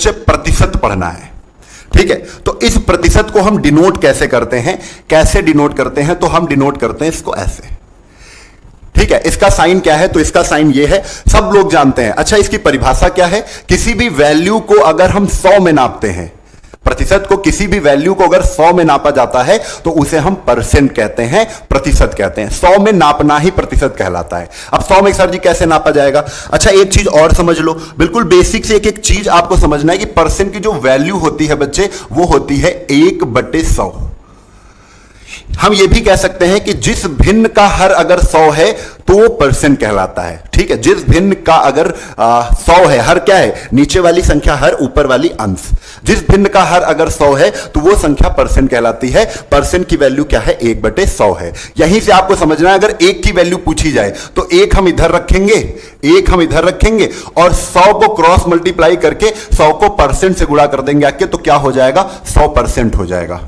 प्रतिशत पढ़ना है, ठीक है। तो इस प्रतिशत को हम डिनोट कैसे करते हैं, कैसे डिनोट करते हैं, तो हम डिनोट करते हैं इसको ऐसे, ठीक है। इसका साइन क्या है, तो इसका साइन ये है, सब लोग जानते हैं। अच्छा, इसकी परिभाषा क्या है, किसी भी वैल्यू को अगर हम 100 में नापते हैं, प्रतिशत को किसी भी वैल्यू को अगर 100 में नापा जाता है तो उसे हम परसेंट कहते हैं, प्रतिशत कहते हैं। 100 में नापना ही प्रतिशत कहलाता है। अब 100 में सर जी कैसे नापा जाएगा? अच्छा, एक चीज और समझ लो, बिल्कुल बेसिक से एक एक चीज आपको समझना है कि परसेंट की जो वैल्यू होती है बच्चे, वो होती है 1/100। हम ये भी कह सकते हैं कि जिस भिन्न का हर अगर 100 है तो वो परसेंट कहलाता है, ठीक है। जिस भिन्न का अगर 100 है, हर क्या है, नीचे वाली संख्या हर, ऊपर वाली अंश, जिस भिन्न का हर अगर 100 है तो वो संख्या परसेंट कहलाती है। परसेंट की वैल्यू क्या है, 1/100 है। यहीं से आपको समझना है, अगर 1 की वैल्यू पूछी जाए तो 1 हम इधर रखेंगे, 1 हम इधर रखेंगे और 100 को क्रॉस मल्टीप्लाई करके 100 को परसेंट से गुणा कर देंगे आके, तो क्या हो जाएगा, 100% हो जाएगा।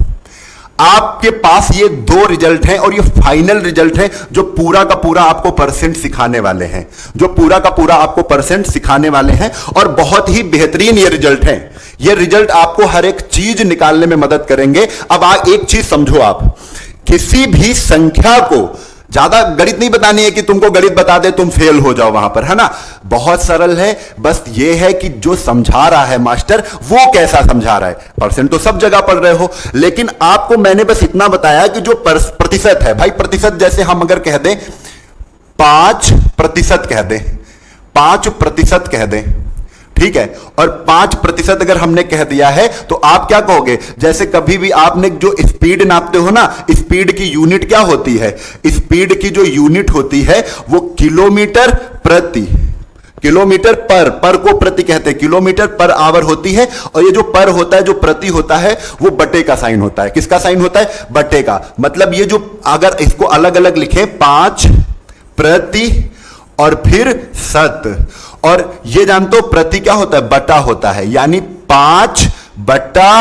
आपके पास ये 2 रिजल्ट हैं और ये फाइनल रिजल्ट है जो पूरा का पूरा आपको परसेंट सिखाने वाले हैं, जो पूरा का पूरा आपको परसेंट सिखाने वाले हैं। और बहुत ही बेहतरीन ये रिजल्ट है। ये रिजल्ट आपको हर एक चीज निकालने में मदद करेंगे। अब एक चीज समझो, आप किसी भी संख्या को, ज्यादा गणित नहीं बतानी है कि तुमको गणित बता दे तुम फेल हो जाओ वहां पर, है ना। बहुत सरल है, बस ये है कि जो समझा रहा है मास्टर वो कैसा समझा रहा है। परसेंट तो सब जगह पढ़ रहे हो, लेकिन आपको मैंने बस इतना बताया कि जो प्रतिशत है भाई, प्रतिशत जैसे हम अगर कह दें 5% कह दें, 5% कह दें, ठीक है। और 5% अगर हमने कह दिया है तो आप क्या कहोगे, जैसे कभी भी आपने जो स्पीड नापते हो ना, स्पीड की यूनिट क्या होती है, स्पीड की जो यूनिट होती है वो किलोमीटर प्रति, किलोमीटर पर को प्रति कहते हैं, किलोमीटर पर आवर होती है। और ये जो पर होता है, जो प्रति होता है, वो बटे का साइन होता है। किसका साइन होता है, बटे का। मतलब ये जो, अगर इसको अलग अलग लिखे, 5 प्रति और फिर शत, और ये जानते हो प्रति क्या होता है, बटा होता है, यानी 5 बटा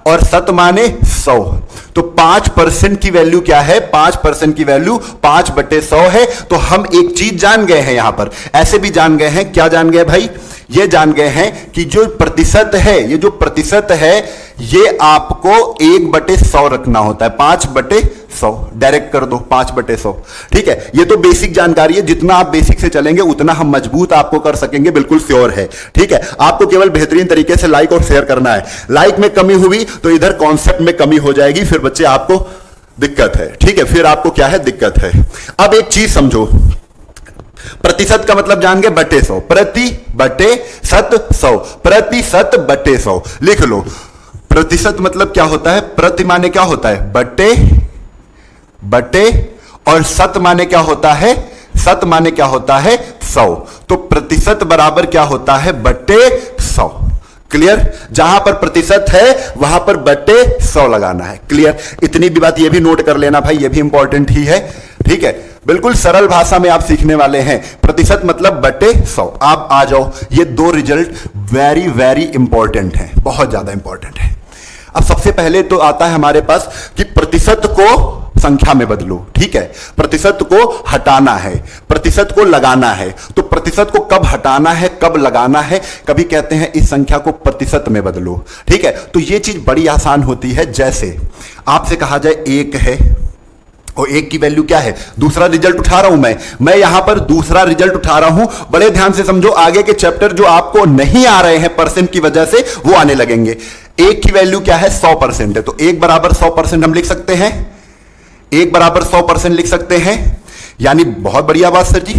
और शत माने 100। तो 5% की वैल्यू क्या है, 5% की वैल्यू 5/100 है। तो हम एक चीज जान गए हैं यहां पर, ऐसे भी जान गए हैं, क्या जान गए भाई, ये जान गए हैं कि जो प्रतिशत है, ये जो प्रतिशत है, ये आपको 1/100 रखना होता है। 5/100 डायरेक्ट कर दो, 5/100, ठीक है। ये तो बेसिक जानकारी है, जितना आप बेसिक से चलेंगे उतना हम मजबूत आपको कर सकेंगे, बिल्कुल श्योर है, ठीक है। आपको केवल बेहतरीन तरीके से लाइक और शेयर करना है। लाइक में कमी हुई तो इधर कॉन्सेप्ट में कमी हो जाएगी, फिर बच्चे आपको दिक्कत है, ठीक है, फिर आपको क्या है, दिक्कत है। अब एक चीज समझो, प्रतिशत का मतलब जान गए, बटे 100, प्रति बटे शत 100, प्रतिशत बटे 100 लिख लो। प्रतिशत मतलब क्या होता है, प्रति माने क्या होता है, बटे, बटे, और शत माने क्या होता है, शत माने क्या होता है, 100। तो प्रतिशत बराबर क्या होता है, बटे 100। क्लियर? जहां पर प्रतिशत है वहां पर बटे 100 लगाना है। क्लियर? इतनी भी बात ये भी नोट कर लेना भाई, ये भी इंपॉर्टेंट ही है, ठीक है। बिल्कुल सरल भाषा में आप सीखने वाले हैं, प्रतिशत मतलब बटे 100। आप आ जाओ, ये 2 रिजल्ट वेरी वेरी इंपॉर्टेंट हैं, बहुत ज्यादा इंपॉर्टेंट है। अब सबसे पहले तो आता है हमारे पास कि प्रतिशत को संख्या में बदलो, ठीक है। प्रतिशत को हटाना है, प्रतिशत को लगाना है। तो प्रतिशत को कब हटाना है, कब लगाना है, कभी कहते हैं इस संख्या को प्रतिशत में बदलो, ठीक है। तो ये चीज बड़ी आसान होती है। जैसे आपसे कहा जाए 1 है और 1 की वैल्यू क्या है, दूसरा रिजल्ट उठा रहा हूं मैं यहां पर दूसरा रिजल्ट उठा रहा हूं। बड़े ध्यान से समझो, आगे के चैप्टर जो आपको नहीं आ रहे हैं परसेंट की वजह से, वो आने लगेंगे। 1 की वैल्यू क्या है, 100% है। तो 1 बराबर 100% हम लिख सकते हैं, 1 बराबर 100% लिख सकते हैं। यानी बहुत बढ़िया बात सर जी,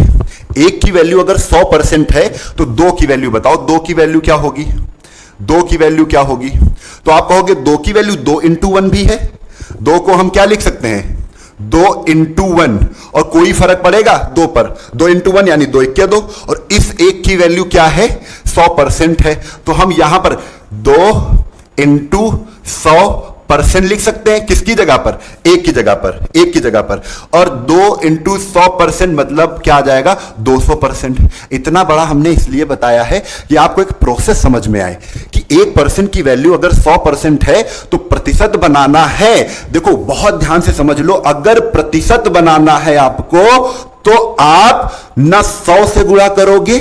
1 की वैल्यू अगर 100% है तो 2 की वैल्यू बताओ, 2 की वैल्यू क्या होगी, 2 की वैल्यू क्या होगी। तो आप कहोगे 2 की वैल्यू 2 × 1 भी है। 2 को हम क्या लिख सकते हैं, 2 × 1, और कोई फर्क पड़ेगा 2 पर, 2 × 1 यानी 2 × 2। और इस 1 की वैल्यू क्या है, 100% है। तो हम यहां पर 2 × 100% लिख सकते हैं, किसकी जगह पर, 1 की जगह पर, 1 की जगह पर। और 2 × 100% मतलब क्या आ जाएगा, 200%। इतना बड़ा हमने इसलिए बताया है कि आपको एक प्रोसेस समझ में आए कि 1% की वैल्यू अगर 100% है तो प्रतिशत बनाना है। देखो बहुत ध्यान से समझ लो, अगर प्रतिशत बनाना है आपको तो आप न 100 से गुणा करोगे,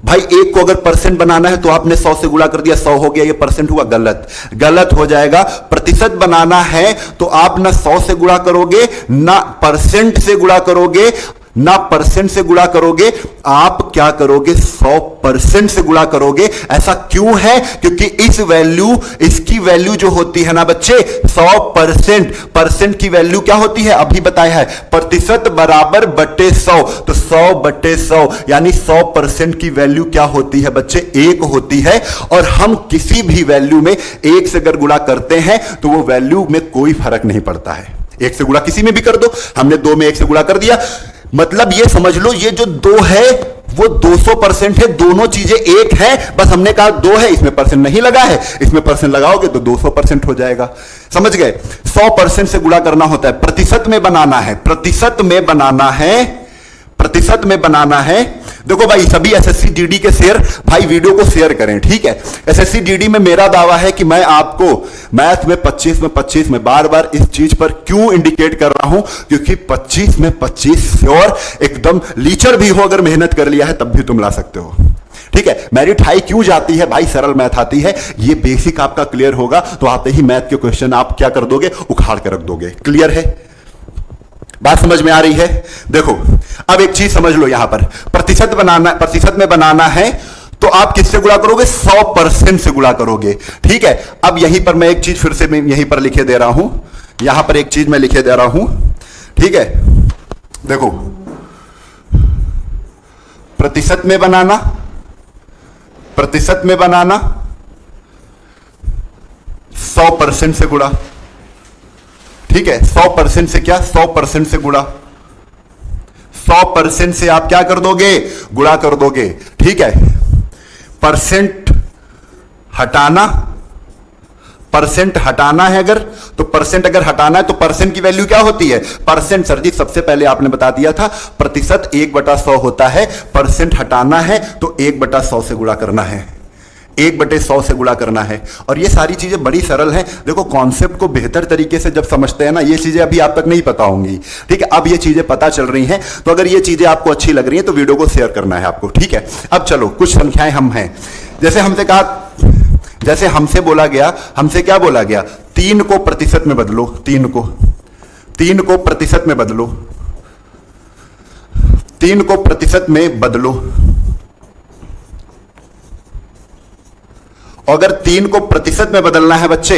भाई एक को अगर परसेंट बनाना है तो आपने 100 से गुणा कर दिया, 100 हो गया, ये परसेंट हुआ, गलत, गलत हो जाएगा। प्रतिशत बनाना है तो आप ना 100 से गुणा करोगे, ना परसेंट से गुणा करोगे, ना परसेंट से गुणा करोगे, आप क्या करोगे, 100% से गुणा करोगे। ऐसा क्यों है? क्योंकि इस वैल्यू, इसकी वैल्यू जो होती है ना बच्चे 100%, परसेंट की वैल्यू क्या होती है अभी बताया है, प्रतिशत बराबर बटे 100, तो 100 बटे 100 यानी 100% की वैल्यू क्या होती है बच्चे, 1 होती है। और हम किसी भी वैल्यू में 1 से अगर गुणा करते हैं तो वो वैल्यू में कोई फर्क नहीं पड़ता है। 1 से गुणा किसी में भी कर दो, हमने 2 में 1 से गुणा कर दिया, मतलब ये समझ लो ये जो 2 है वो 200% है, दोनों चीजें एक है, बस हमने कहा 2 है, इसमें परसेंट नहीं लगा है, इसमें परसेंट लगाओगे तो 200% हो जाएगा। समझ गए? 100% से गुणा करना होता है, प्रतिशत में बनाना है, प्रतिशत में बनाना है, प्रतिशत में बनाना है। देखो भाई सभी एसएससी जीडी के शेयर भाई वीडियो को शेयर करें, ठीक है। एसएससी जीडी में मेरा दावा है कि मैं आपको मैथ में 25 में बार बार इस चीज पर क्यों इंडिकेट कर रहा हूं, क्योंकि 25 में 25 श्योर, एकदम लीचर भी हो अगर मेहनत कर लिया है तब भी तुम ला सकते हो, ठीक है। मेरिट हाई क्यों जाती है भाई, सरल मैथ आती है, ये बेसिक आपका क्लियर होगा तो आते ही मैथ के क्वेश्चन आप क्या कर दोगे, उखाड़ के रख दोगे। क्लियर है? बात समझ में आ रही है? देखो अब एक चीज समझ लो, यहां पर प्रतिशत बनाना, प्रतिशत में बनाना है तो आप किससे गुणा करोगे, 100% से गुणा करोगे, ठीक है। अब यहीं पर मैं एक चीज फिर से मैं यहीं पर लिखे दे रहा हूं, यहां पर एक चीज मैं लिखे दे रहा हूं, ठीक है। देखो प्रतिशत में बनाना, प्रतिशत में बनाना 100% से गुणा, ठीक है। 100% से क्या, 100% से गुणा, 100% से आप क्या कर दोगे, गुणा कर दोगे, ठीक है। परसेंट हटाना, परसेंट हटाना है अगर, तो परसेंट अगर हटाना है तो परसेंट की वैल्यू क्या होती है, परसेंट। सर जी सबसे पहले आपने बता दिया था प्रतिशत 1/100 होता है, परसेंट हटाना है तो 1/100 से गुणा करना है, 1/100 से गुणा करना है। और ये सारी चीजें बड़ी सरल हैं। देखो कॉन्सेप्ट को बेहतर तरीके से जब समझते हैं ना, ये चीजें अभी आप तक नहीं पता होंगी, ठीक है। अब ये चीजें पता चल रही हैं, तो अगर ये चीजें आपको अच्छी लग रही हैं तो वीडियो को शेयर करना है आपको, ठीक है। अब चलो कुछ संख्याएं हम हैं, जैसे हमसे कहा, जैसे हमसे बोला गया, हमसे क्या बोला गया, 3 को प्रतिशत में बदलो, 3 को प्रतिशत में बदलो, 3 को प्रतिशत में बदलो। अगर 3 को प्रतिशत में बदलना है बच्चे,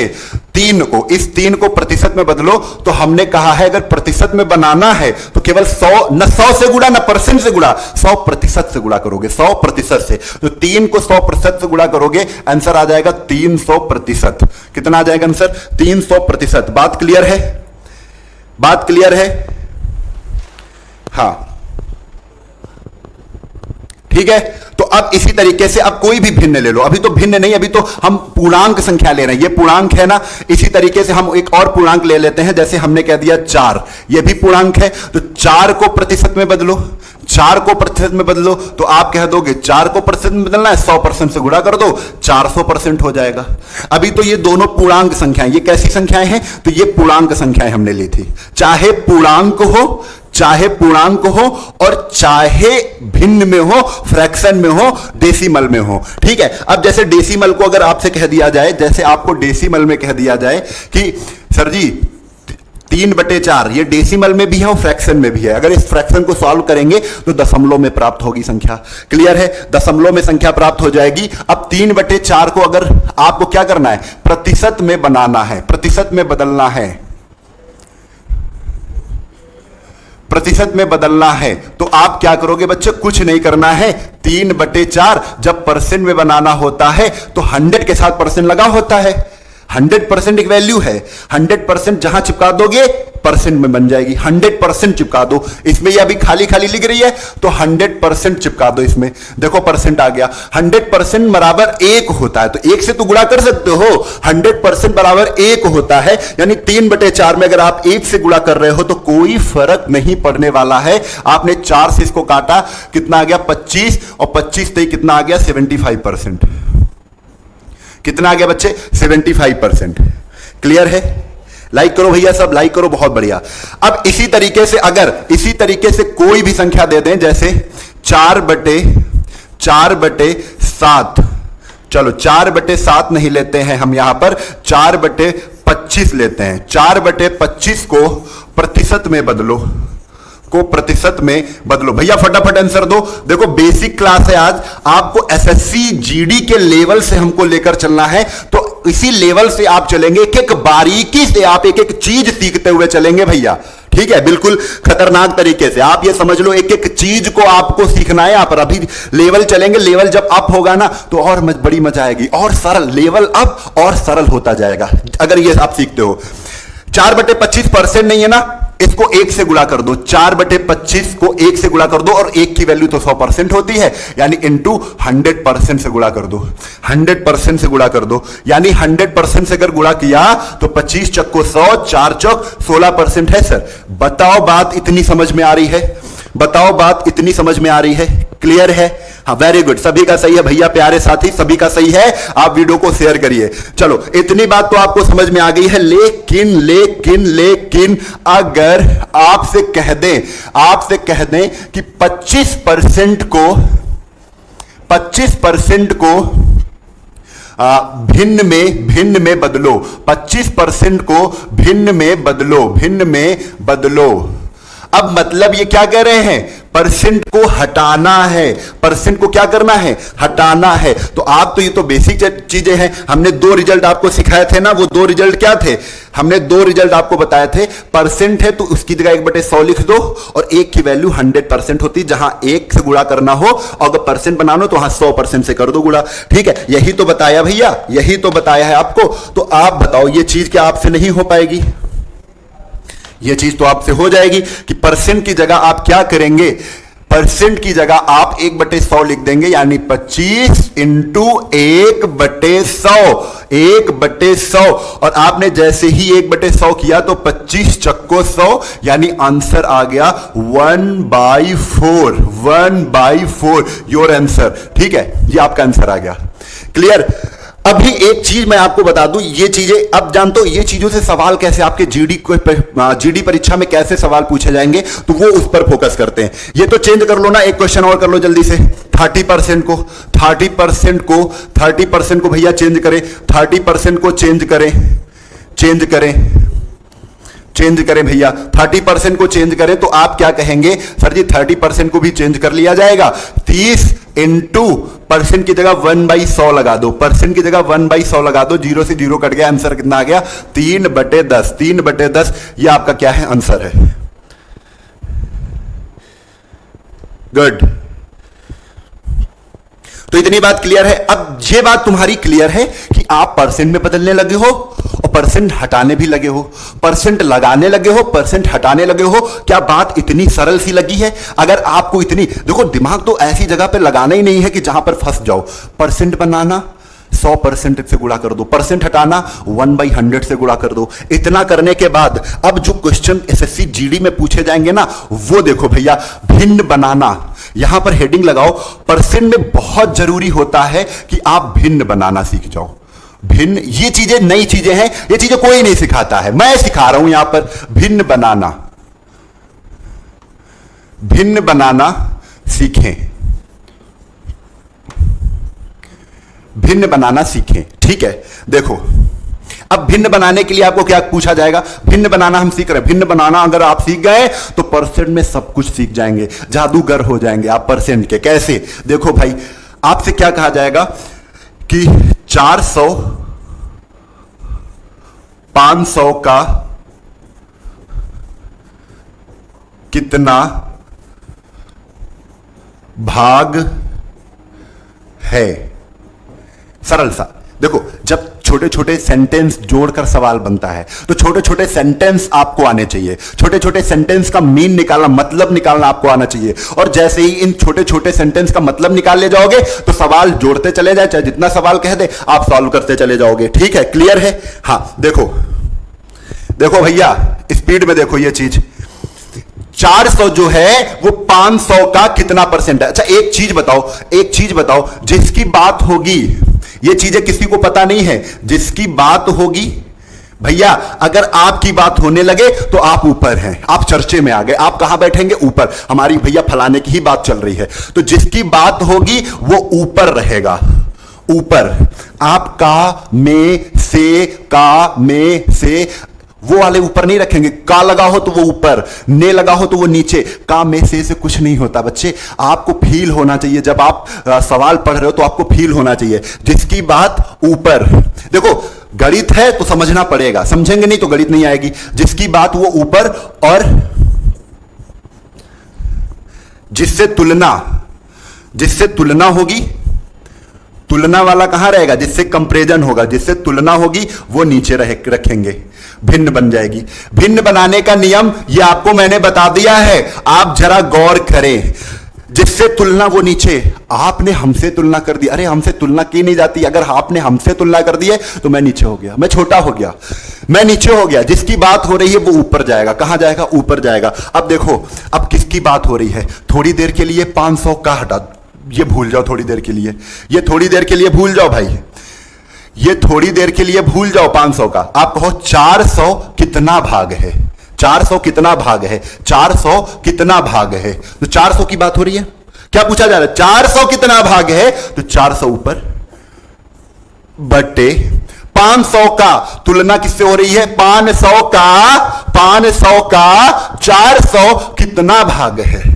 3 को, इस 3 को प्रतिशत में बदलो, तो हमने कहा है अगर प्रतिशत में बनाना है तो केवल 100, न 100 से गुणा न परसेंट से गुणा, 100% से गुणा करोगे, 100% से। तो 3 को 100% से गुणा करोगे, आंसर आ जाएगा 300%। कितना आ जाएगा आंसर, 300%। बात क्लियर है? बात क्लियर है? हाँ ठीक है। तो अब इसी तरीके से अब कोई भी भिन्न ले लो, अभी तो भिन्न नहीं, अभी तो हम पूर्णांक संख्या ले रहे हैं, ये पूर्णांक है ना। इसी तरीके से हम एक और पूर्णांक ले लेते हैं, जैसे हमने कह दिया 4, ये भी पूर्णांक है, तो 4 को प्रतिशत में बदलो, 4 को प्रतिशत में बदलो, तो आप कह दोगे 4 को प्रतिशत में बदलना है, 100% से गुणा कर दो, 400% हो जाएगा। अभी तो ये दोनों पूर्णांक संख्याएं, ये कैसी संख्याएं हैं, तो ये पूर्णांक संख्याएं हमने ली थी। चाहे पूर्णांक हो, चाहे पूर्णांक हो, और चाहे भिन्न में हो, फ्रैक्शन में हो, डेसिमल में हो, ठीक है। अब जैसे डेसिमल को अगर आपसे कह दिया जाए, जैसे आपको डेसिमल में कह दिया जाए कि सर जी 3/4, ये डेसिमल में भी है और फ्रैक्शन में भी है, अगर इस फ्रैक्शन को सॉल्व करेंगे तो दशमलव में प्राप्त होगी संख्या। क्लियर है? दशमलव में संख्या प्राप्त हो जाएगी। अब 3/4 को अगर आपको क्या करना है, प्रतिशत में बनाना है, प्रतिशत में बदलना है, प्रतिशत में बदलना है, तो आप क्या करोगे बच्चे, कुछ नहीं करना है। 3/4 जब परसेंट में बनाना होता है तो 100 के साथ परसेंट लगा होता है, 100% एक वैल्यू है, 100% जहां चिपका दोगे परसेंट में बन जाएगी, 100% चिपका दो। इसमें ये अभी खाली खाली लिख रही है तो 100% चिपका दो इसमें, देखो परसेंट आ गया। 100% बराबर 1 होता है, तो 1 से तो गुणा कर सकते हो, 100% बराबर 1 होता है, यानी 3/4 में अगर आप 1 से गुणा कर रहे हो तो कोई फर्क नहीं पड़ने वाला है। आपने 4 से इसको काटा, कितना आ गया 25, और 25 से कितना आ गया 75%। कितना आ गया बच्चे, 75%। क्लियर है? लाइक करो भैया, सब लाइक करो, बहुत बढ़िया। अब इसी तरीके से अगर इसी तरीके से कोई भी संख्या दे दें, जैसे 4/4 4/7, चलो 4/7 नहीं लेते हैं हम यहां पर, 4/25 लेते हैं। 4/25 को प्रतिशत में बदलो, भैया फटाफट आंसर दो। देखो बेसिक क्लास है आज, आपको एसएससी जीडी के लेवल से हमको लेकर चलना है, तो इसी लेवल से आप चलेंगे, एक एक बारीकी से आप एक एक चीज सीखते हुए चलेंगे भैया, ठीक है, बिल्कुल खतरनाक तरीके से। आप ये समझ लो एक एक चीज को आपको सीखना है। आप अभी लेवल चलेंगे, लेवल जब अप होगा ना तो और बड़ी मजा आएगी, और सरल, लेवल अप और सरल होता जाएगा अगर ये आप सीखते हो। 4/25% नहीं है ना, इसको 1 से गुणा कर दो। 4/25 को 1 से गुणा कर दो, और 1 की वैल्यू तो 100% होती है, यानी इंटू 100% से गुणा कर दो। 100% से गुणा कर दो, यानी 100% से अगर गुणा किया तो 25 चक्को 100, 4 चौक 16% है सर। बताओ बात इतनी समझ में आ रही है? बताओ बात इतनी समझ में आ रही है? क्लियर है? हाँ, वेरी गुड, सभी का सही है भैया, प्यारे साथी सभी का सही है। आप वीडियो को शेयर करिए। चलो इतनी बात तो आपको समझ में आ गई है, लेकिन लेकिन लेकिन अगर आपसे कह दें कि 25% को भिन्न में बदलो, 25% को भिन्न में बदलो। अब मतलब ये क्या कह रहे हैं? परसेंट को हटाना है। परसेंट को क्या करना है? हटाना है। तो आप तो ये तो बेसिक चीजें हैं। हमने 2 रिजल्ट आपको सिखाए थे ना, वो 2 रिजल्ट क्या थे? हमने 2 रिजल्ट आपको बताए थे। परसेंट है तो उसकी जगह 1/100 लिख दो, और 1 की वैल्यू 100% होती, जहां 1 से गुणा करना हो, और अगर परसेंट बनाना हो तो वहां 100% से कर दो गुणा। ठीक है, यही तो बताया भैया, यही तो बताया है आपको। तो आप बताओ ये चीज क्या आपसे नहीं हो पाएगी? यह चीज तो आपसे हो जाएगी कि परसेंट की जगह आप क्या करेंगे? परसेंट की जगह आप 1/100 लिख देंगे, यानी 25 इंटू 1/100, 1/100। और आपने जैसे ही 1/100 किया तो 25 चक्को 100, यानी आंसर आ गया 1/4, 1/4 योर आंसर। ठीक है, ये आपका आंसर आ गया। क्लियर? अभी एक चीज मैं आपको बता दूं, ये चीजें अब जानते हो, ये चीजों से सवाल कैसे आपके जीडी परीक्षा में कैसे सवाल पूछे जाएंगे, तो वो उस पर फोकस करते हैं। ये तो चेंज कर लो ना, एक क्वेश्चन और कर लो जल्दी से। 30% को भैया चेंज करें, 30% को चेंज करें भैया, 30% को चेंज करें तो आप क्या कहेंगे? सर जी 30% को भी चेंज कर लिया जाएगा। 30 इंटू परसेंट की जगह 1/100 लगा दो, परसेंट की जगह 1/100 लगा दो, 0 से 0 कट गया, आंसर कितना आ गया? 3/10, 3/10 ये आपका क्या है? आंसर है। गुड, तो इतनी बात क्लियर है। अब ये बात तुम्हारी क्लियर है कि आप परसेंट में बदलने लगे हो और परसेंट हटाने भी लगे हो, परसेंट लगाने लगे हो, परसेंट हटाने लगे हो। क्या बात इतनी सरल सी लगी है? अगर आपको इतनी, देखो दिमाग तो ऐसी जगह पे लगाना ही नहीं है कि जहां पर फंस जाओ। परसेंट बनाना 100% से गुणा कर दो, परसेंट हटाना 1/100 से गुणा कर दो। इतना करने के बाद अब जो क्वेश्चन एसएससी जीडी में पूछे जाएंगे ना, वो देखो भैया, भिन्न बनाना। यहां पर हेडिंग लगाओ, परसेंट में बहुत जरूरी होता है कि आप भिन्न बनाना सीख जाओ। भिन्न, ये चीजें नई चीजें हैं, ये चीजें कोई नहीं सिखाता है, मैं सिखा रहा हूं यहां पर। भिन्न बनाना सीखें, भिन्न बनाना सीखें। ठीक है, देखो अब भिन्न बनाने के लिए आपको क्या पूछा जाएगा? भिन्न बनाना हम सीख रहे हैं। भिन्न बनाना अगर आप सीख गए तो परसेंट में सब कुछ सीख जाएंगे, जादूगर हो जाएंगे आप परसेंट के। कैसे? देखो भाई, आपसे क्या कहा जाएगा कि 400 500 का कितना भाग है? सरल सा। देखो, जब छोटे छोटे सेंटेंस जोड़कर सवाल बनता है तो छोटे छोटे सेंटेंस आपको आने चाहिए, छोटे छोटे सेंटेंस का मीन निकालना, मतलब निकालना आपको आना चाहिए। और जैसे ही इन छोटे छोटे सेंटेंस का मतलब निकाल ले जाओगे तो सवाल जोड़ते चले जाए, चाहे जितना सवाल कह दे आप सॉल्व करते चले जाओगे। ठीक है, क्लियर है? हाँ, देखो भैया, स्पीड में देखो ये चीज। 400 जो है वो 500 का कितना परसेंट है? अच्छा एक चीज बताओ, जिसकी बात होगी, ये चीजें किसी को पता नहीं है, जिसकी बात होगी भैया अगर आपकी बात होने लगे तो आप ऊपर हैं, आप चर्चे में आ गए। आप कहां बैठेंगे? ऊपर। हमारी भैया फलाने की ही बात चल रही है, तो जिसकी बात होगी वो ऊपर रहेगा। ऊपर। आप का, में, से, का, में, से, वो वाले ऊपर नहीं रखेंगे। का लगा हो तो वो ऊपर, ने लगा हो तो वो नीचे। का, में, से कुछ नहीं होता बच्चे। आपको फील होना चाहिए, जब आप सवाल पढ़ रहे हो तो आपको फील होना चाहिए। जिसकी बात ऊपर, देखो गणित है तो समझना पड़ेगा, समझेंगे नहीं तो गणित नहीं आएगी। जिसकी बात वो ऊपर, और जिससे तुलना होगी, तुलना वाला कहां रहेगा? जिससे कंपैरिजन होगा, जिससे तुलना होगी वो नीचे रखेंगे, भिन्न बन जाएगी। भिन्न बनाने का नियम ये आपको मैंने बता दिया है, आप जरा गौर करें। जिससे तुलना वो नीचे। आपने हमसे तुलना कर दी, अरे हमसे तुलना की नहीं जाती। अगर आपने हमसे तुलना कर दी है तो मैं नीचे हो गया, मैं छोटा हो गया, मैं नीचे हो गया। जिसकी बात हो रही है वो ऊपर जाएगा। कहां जाएगा? ऊपर जाएगा। अब देखो, अब किसकी बात हो रही है? थोड़ी देर के लिए 500 का हटा, ये भूल जाओ थोड़ी देर के लिए, ये थोड़ी देर के लिए भूल जाओ भाई, ये थोड़ी देर के लिए भूल जाओ 500 का। आप कहो 400 कितना भाग है? 400 कितना भाग है? 400 कितना भाग है? तो 400 की बात हो रही है। क्या पूछा जा रहा है? 400 कितना भाग है? तो 400 ऊपर बटे 500 का। तुलना किससे हो रही है? 500 का 400 कितना भाग है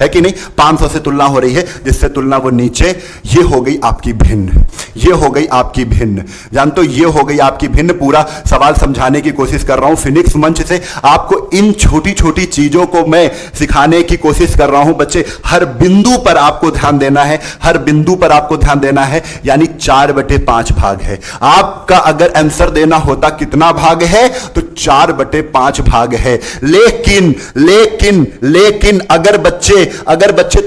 कि नहीं? 500 से तुलना हो रही है, जिससे तुलना वो नीचे। ये हो गई आपकी भिन्न, ये हो गई आपकी भिन्न। जानते हो, ये हो गई आपकी भिन्न। पूरा सवाल समझाने की कोशिश कर रहा हूं फिनिक्स मंच से। आपको इन छोटी छोटी चीजों को मैं सिखाने की कोशिश कर रहा हूं बच्चे। हर बिंदु पर आपको ध्यान देना है, हर बिंदु पर आपको ध्यान देना है। यानी 4/5 भाग है। आपका अगर आंसर देना होता कितना भाग है, तो 4/5 भाग है। लेकिन लेकिन लेकिन अगर बच्चे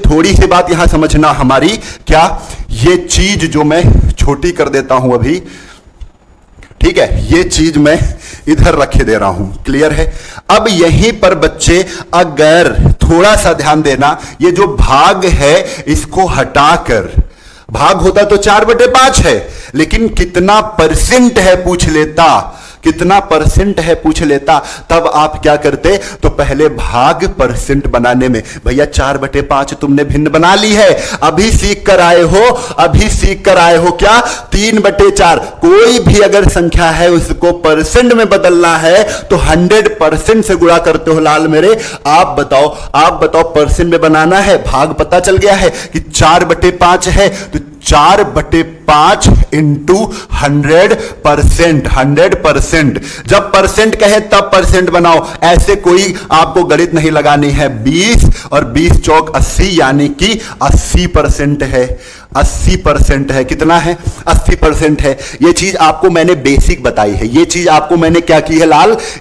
थोड़ी सी बात यहां समझना हमारी, क्या ये चीज जो मैं छोटी कर देता हूं अभी, ठीक है, ये चीज मैं इधर रखे दे रहा हूं, क्लियर है? अब यहीं पर बच्चे अगर थोड़ा सा ध्यान देना, ये जो भाग है इसको हटाकर, भाग होता तो 4/5 है, लेकिन कितना परसेंट है पूछ लेता, कितना परसेंट है पूछ लेता, तब आप क्या करते? तो पहले भाग परसेंट बनाने में, भैया 4/5 तुमने भिन्न बना ली है, अभी सीख कर आए हो, अभी सीख कर आए हो क्या? 3/4। कोई भी अगर संख्या है उसको परसेंट में बदलना है तो 100% से गुणा करते हो लाल मेरे। आप बताओ परसेंट में बनाना है, भाग पता चल गया है कि 4/5 है, तो 4/5 इंटू 100%, 100%। जब परसेंट कहे तब परसेंट बनाओ, ऐसे कोई आपको गणित नहीं लगानी है। 20 और 20 चौक 80, यानी कि 80% है, 80% है। कितना है? 80% है। ये चीज आपको मैंने बेसिक बताई है, ये चीज आपको मैंने क्या की है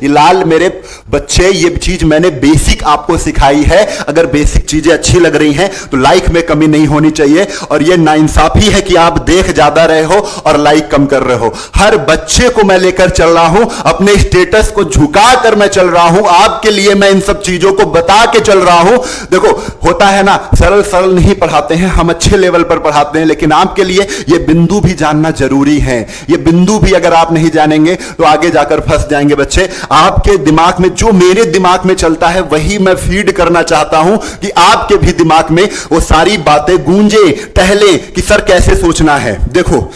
लाल मेरे बच्चे, ये चीज मैंने बेसिक आपको सिखाई है। अगर बेसिक चीजें अच्छी लग रही हैं तो लाइक में कमी नहीं होनी चाहिए, और ये नाइंसाफी है कि आप देख ज्यादा रहे हो और लाइक कम कर रहे हो। हर बच्चे को मैं लेकर चल रहा हूं, अपने स्टेटस को झुका कर मैं चल रहा हूं, आपके लिए मैं इन सब चीजों को बता के चल रहा हूं। देखो होता है ना, सरल नहीं पढ़ाते हैं हम, अच्छे लेवल पर पढ़ाते हैं, लेकिन आपके लिए ये बिंदु भी जानना जरूरी है। ये बिंदु भी अगर आप नहीं जानेंगे तो आगे जाकर फंस जाएंगे बच्चे। आपके दिमाग में जो मेरे दिमाग में चलता है वही मैं फीड करना चाहता हूं कि आपके भी दिमाग में वो सारी बातें गूंजे, टहले कि सर कैसे सोचना है। देखो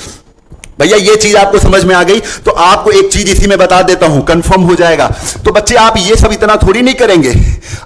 भैया ये चीज आपको समझ में आ गई, तो आपको एक चीज इसी में बता देता हूं, कंफर्म हो जाएगा। तो बच्चे आप ये सब इतना थोड़ी नहीं करेंगे,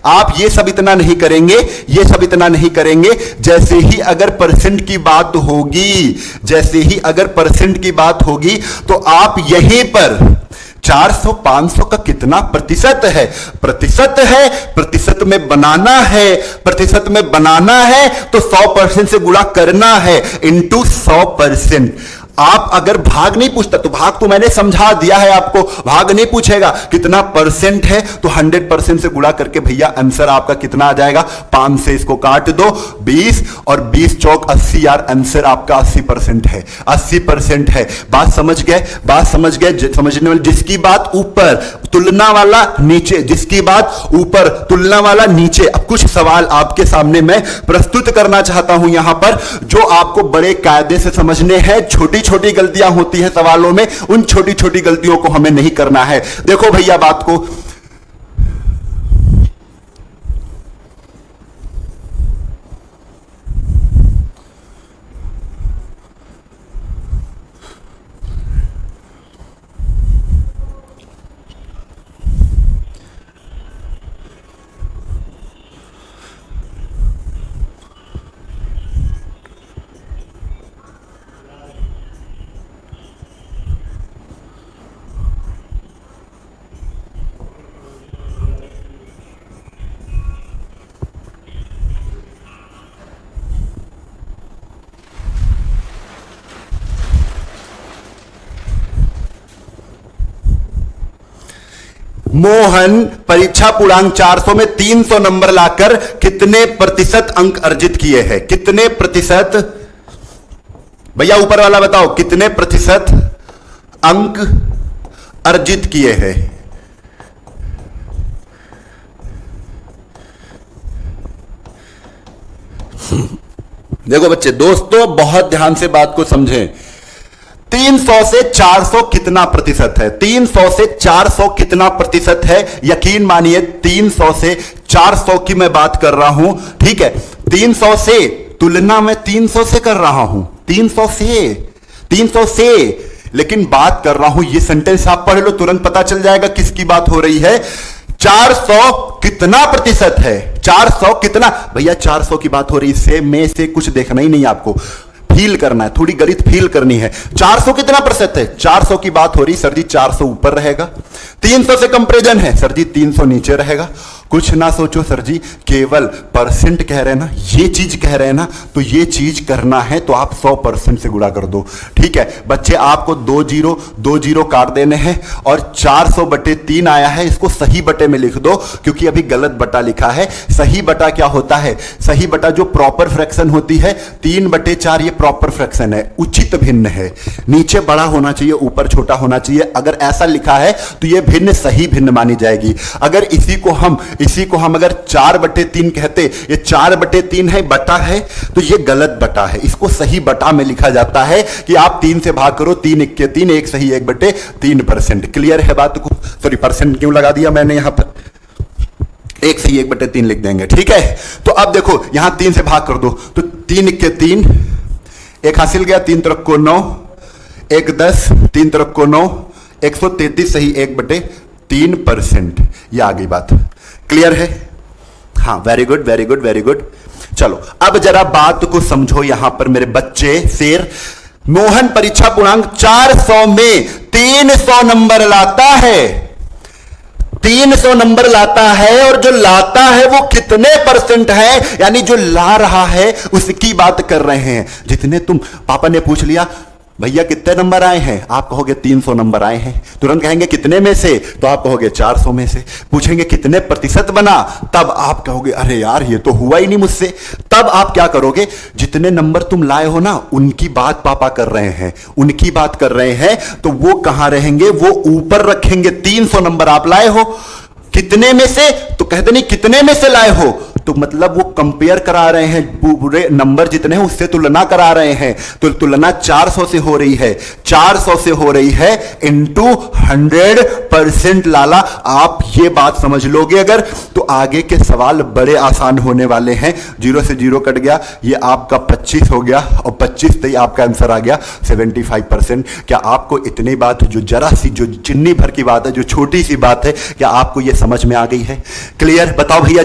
आप ये सब इतना नहीं करेंगे, ये सब इतना नहीं करेंगे। जैसे ही अगर परसेंट की बात होगी, जैसे ही अगर परसेंट की बात होगी, तो आप यहीं पर 400 500 का कितना प्रतिशत है, प्रतिशत में बनाना है, प्रतिशत में बनाना है तो 100% से गुणा करना है, इंटू 100%। आप अगर भाग नहीं पूछता, तो भाग तो मैंने समझा दिया है आपको, भाग नहीं पूछेगा कितना परसेंट है, तो 100% से गुणा करके भैया आंसर आपका कितना आ जाएगा? 5 से इसको काट दो, 20 और 20 चौक 80, यार आंसर आपका 80% है, 80% है। बात समझ गए? बात समझ गए? समझने वाले, जिसकी बात ऊपर तुलना वाला नीचे, जिसकी बात ऊपर तुलना वाला नीचे। अब कुछ सवाल आपके सामने मैं प्रस्तुत करना चाहता हूं यहां पर, जो आपको बड़े कायदे से समझने हैं। छोटी छोटी गलतियां होती हैं सवालों में, उन छोटी छोटी गलतियों को हमें नहीं करना है। देखो भैया बात को, मोहन परीक्षा पूर्णांक 400 में 300 नंबर लाकर कितने प्रतिशत अंक अर्जित किए हैं? कितने प्रतिशत भैया ऊपर वाला बताओ, कितने प्रतिशत अंक अर्जित किए हैं? देखो बच्चे, दोस्तों बहुत ध्यान से बात को समझें। 300 से 400 कितना प्रतिशत है? 300 से 400 कितना प्रतिशत है? यकीन मानिए 300 से 400 की मैं बात कर रहा हूं, ठीक है। 300 से तुलना मैं 300 से कर रहा हूं, 300 से, लेकिन बात कर रहा हूं, ये सेंटेंस आप पढ़ लो, तुरंत पता चल जाएगा किसकी बात हो रही है। 400 कितना प्रतिशत है? 400 कितना भैया? 400 की बात हो रही है, में से कुछ देखना ही नहीं आपको, फील करना है, थोड़ी गणित फील करनी है। 400 कितना प्रतिशत है? 400 की बात हो रही सर जी, 400 ऊपर रहेगा। 300 से कंपैरिजन है सर जी, 300 नीचे रहेगा। कुछ ना सोचो सर जी, केवल परसेंट कह रहे हैं ना, ये चीज कह रहे हैं ना, तो ये चीज करना है तो आप 100% से गुणा कर दो, ठीक है बच्चे। आपको 2 जीरो काट देने हैं और 400/3 आया है, इसको सही बटे में लिख दो, क्योंकि अभी गलत बटा लिखा है। सही बटा क्या होता है? सही बटा जो प्रॉपर फ्रैक्शन होती है, 3/4 ये प्रॉपर फ्रैक्शन है, उचित भिन्न है। नीचे बड़ा होना चाहिए, ऊपर छोटा होना चाहिए। अगर ऐसा लिखा है तो ये भिन्न सही भिन्न मानी जाएगी। अगर इसी को हम अगर 4/3 कहते, ये 4/3 है, बटा है, तो ये गलत बटा है। इसको सही बटा में लिखा जाता है कि आप 3 से भाग करो, 3 × 3, 1 सही 1/3%। क्लियर है बात को? सॉरी, परसेंट क्यों लगा दिया मैंने यहां पर, 1 सही 1/3 लिख देंगे, ठीक है। तो अब देखो यहां 3 से भाग कर दो, तो 3 × 3, 1 हासिल गया, 3 तरफ को 9, 1 10, 3 तरफ को 9, 133 सही 1/3%। ये आ गई बात, क्लियर है? हाँ, very good very good very good. चलो अब जरा बात को समझो यहां पर मेरे बच्चे। शेर मोहन परीक्षा पूर्णांक 400 में 300 नंबर लाता है, 300 नंबर लाता है, और जो लाता है वो कितने परसेंट है, यानी जो ला रहा है उसकी बात कर रहे हैं। जितने तुम, पापा ने पूछ लिया भैया कितने नंबर आए हैं, आप कहोगे 300 नंबर आए हैं। तुरंत कहेंगे कितने में से, तो आप कहोगे 400 में से। पूछेंगे कितने प्रतिशत बना, तब आप कहोगे अरे यार ये तो हुआ ही नहीं मुझसे। तब आप क्या करोगे, जितने नंबर तुम लाए हो ना, उनकी बात पापा कर रहे हैं, उनकी बात कर रहे हैं, तो वो कहां रहेंगे, वो ऊपर रखेंगे। 300 नंबर आप लाए हो, कितने में से, तो कहते नहीं कितने में से लाए हो, तो मतलब वो कंपेयर करा रहे हैं, पूरे नंबर जितने हैं उससे तुलना करा रहे हैं। तो तुलना 400 से हो रही है, 400 से हो रही है इनटू 100% लाला। आप ये बात समझ लोगे अगर, तो आगे के सवाल बड़े आसान होने वाले हैं। 0 से 0 कट गया, ये आपका 25 हो गया, और 25 से ही आपका आंसर आ गया 75%। क्या आपको इतनी बात, जो जरा सी, जो चिन्नी भर की बात है, जो छोटी सी बात है, क्या आपको ये समझ में आ गई है? क्लियर? बताओ भैया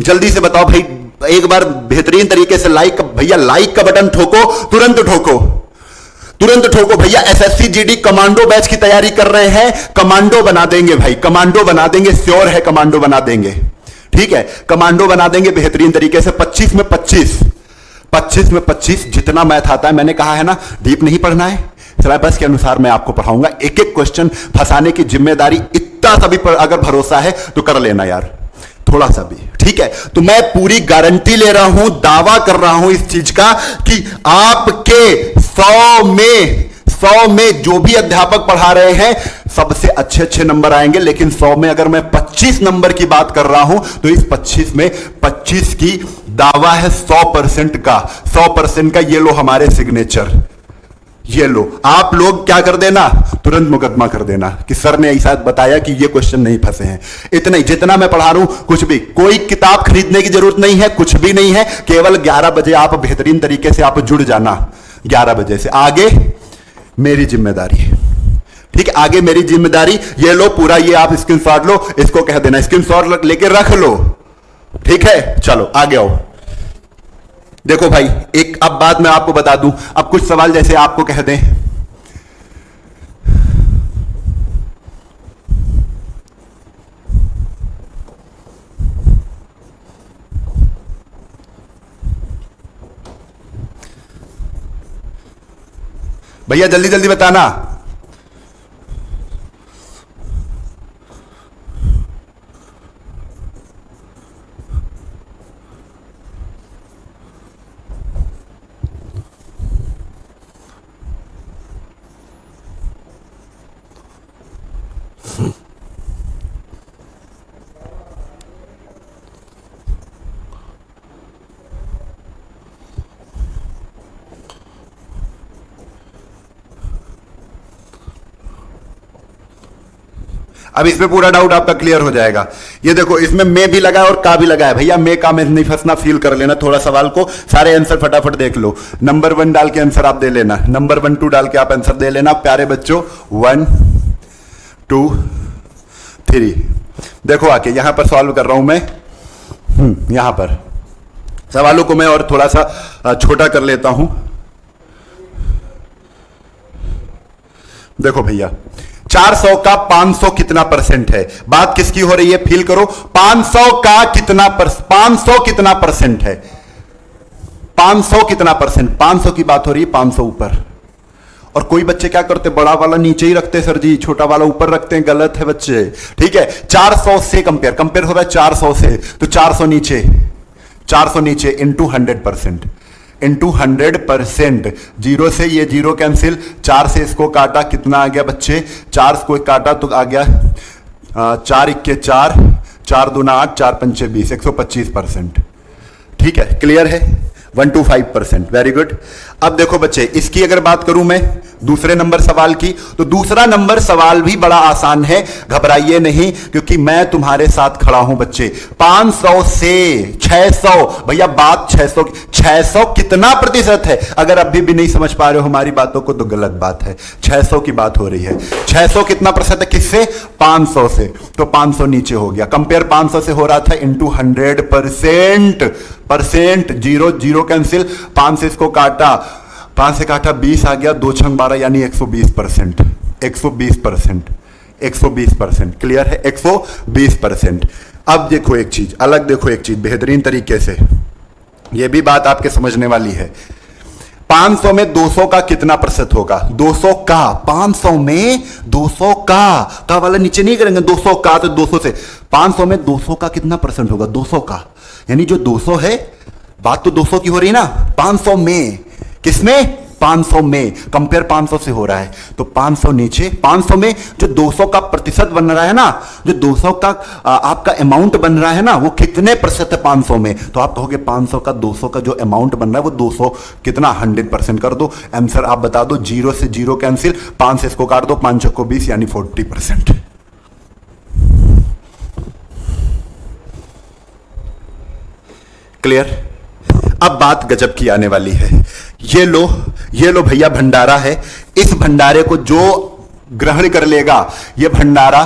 जल्दी से बताओ भाई, एक बार बेहतरीन तरीके से लाइक, भैया लाइक का बटन ठोको, तुरंत ठोको भैया। एसएससी जीडी कमांडो बैच की तैयारी कर रहे हैं, कमांडो बना देंगे भाई, कमांडो बना देंगे, श्योर है कमांडो बना देंगे, ठीक है, कमांडो बना देंगे बेहतरीन तरीके से। 25 में 25 जितना मैथ आता है, मैंने कहा है ना डीप नहीं पढ़ना है, सिलेबस के अनुसार मैं आपको पढ़ाऊंगा। एक एक क्वेश्चन फंसाने की जिम्मेदारी, इतना सा भी अगर भरोसा है तो कर लेना यार, थोड़ा सा भी, ठीक है। तो मैं पूरी गारंटी ले रहा हूं, दावा कर रहा हूं इस चीज का कि आपके 100 में जो भी अध्यापक पढ़ा रहे हैं सबसे अच्छे नंबर आएंगे। लेकिन 100 में अगर मैं 25 नंबर की बात कर रहा हूं, तो इस 25 में 25 की दावा है 100% का, 100% का। ये लो हमारे सिग्नेचर, ये लो, आप लोग क्या कर देना, तुरंत मुकदमा कर देना कि सर ने ऐसा बताया कि ये क्वेश्चन नहीं फंसे हैं। इतना ही, जितना मैं पढ़ा रहा हूं, कुछ भी, कोई किताब खरीदने की जरूरत नहीं है, कुछ भी नहीं है, केवल 11 बजे आप बेहतरीन तरीके से आप जुड़ जाना। 11 बजे से आगे मेरी जिम्मेदारी है, ठीक है, आगे मेरी जिम्मेदारी। ये लो पूरा, ये आप स्क्रीनशॉट लो, इसको कह देना स्क्रीनशॉट लेके रख लो, ठीक है। चलो आगे आओ। देखो भाई, एक अब बात मैं आपको बता दूं, अब कुछ सवाल जैसे आपको कह दें, भैया जल्दी जल्दी बताना। अब इसमें पूरा डाउट आपका क्लियर हो जाएगा। ये देखो, इसमें मैं भी लगा है और का भी लगा है। भैया मैं का में नहीं फंसना, फील कर लेना थोड़ा सवाल को, सारे आंसर फटाफट देख लो। नंबर 1 डाल के आंसर आप दे लेना, नंबर 1 2 डाल के आप आंसर दे लेना प्यारे बच्चों। 1 2 3। देखो आके यहां पर सॉल्व कर रहा हूं मैं। यहां पर सवालों को मैं और थोड़ा सा छोटा कर लेता हूं। देखो भैया, 400 का 500 कितना परसेंट है? बात किसकी हो रही है, फील करो। 500 का कितना 500 कितना परसेंट है? 500 कितना परसेंट? 500 की बात हो रही है, 500 ऊपर। और कोई बच्चे क्या करते, बड़ा वाला नीचे ही रखते सर जी, छोटा वाला ऊपर रखते हैं, गलत है बच्चे, ठीक है। 400 से कंपेयर हो रहा है 400 से, तो 400 नीचे, 400 नीचे इंटू 100%, इंटू 100%। 0 से ये 0 कैंसिल, 4 से इसको काटा, कितना आ गया बच्चे? 4 को काटा तो आ गया 4 इक्के 4, 4 दूना 8, 4 पंचे 20, 125%, ठीक है। क्लियर है? 125%, वेरी गुड। अब देखो बच्चे, इसकी अगर बात करूं मैं दूसरे नंबर सवाल की, तो दूसरा नंबर सवाल भी बड़ा आसान है, घबराइए नहीं, क्योंकि मैं तुम्हारे साथ खड़ा हूं बच्चे। 500 से 600, भैया बात 600 कितना प्रतिशत है? अगर अभी भी नहीं समझ पा रहे हो हमारी बातों को तो गलत बात है। 600 की बात हो रही है। 600 कितना प्रतिशत है? किससे? 500 से। तो 500 नीचे हो गया, कंपेयर 500 से हो रहा था इंटू 100%। 0 कैंसिल, 5 से इसको काटा, 5 से काटा 20 आ गया, 2 छंग 12 यानी 120%, 120%, 120%। क्लियर है? 120%। अब देखो एक चीज अलग, देखो एक चीज बेहतरीन तरीके से, यह भी बात आपके समझने वाली है। 500 में 200 का कितना प्रतिशत होगा? 200 का, 500 में 200 का वाला नीचे नहीं करेंगे, 200 का, तो 200 से 500 में 200 का कितना परसेंट होगा? 200 का, यानी जो 200 है, बात तो 200 की हो रही है ना, 500 में, किसमें? 500 में, कंपेयर 500 से हो रहा है, तो 500 नीचे। 500 में जो 200 का प्रतिशत बन रहा है ना, जो 200 का आपका अमाउंट बन रहा है ना, वो कितने प्रतिशत है 500 में? तो आप कहोगे 500 का 200 का जो अमाउंट बन रहा है वो 200 कितना? 100% कर दो। आंसर आप बता दो। 0 से 0 कैंसिल, 5 से इसको काट दो, 5 को 20 यानी 40%। क्लियर? अब बात गजब की आने वाली है। ये लो भैया, भंडारा है। इस भंडारे को जो ग्रहण कर लेगा, ये भंडारा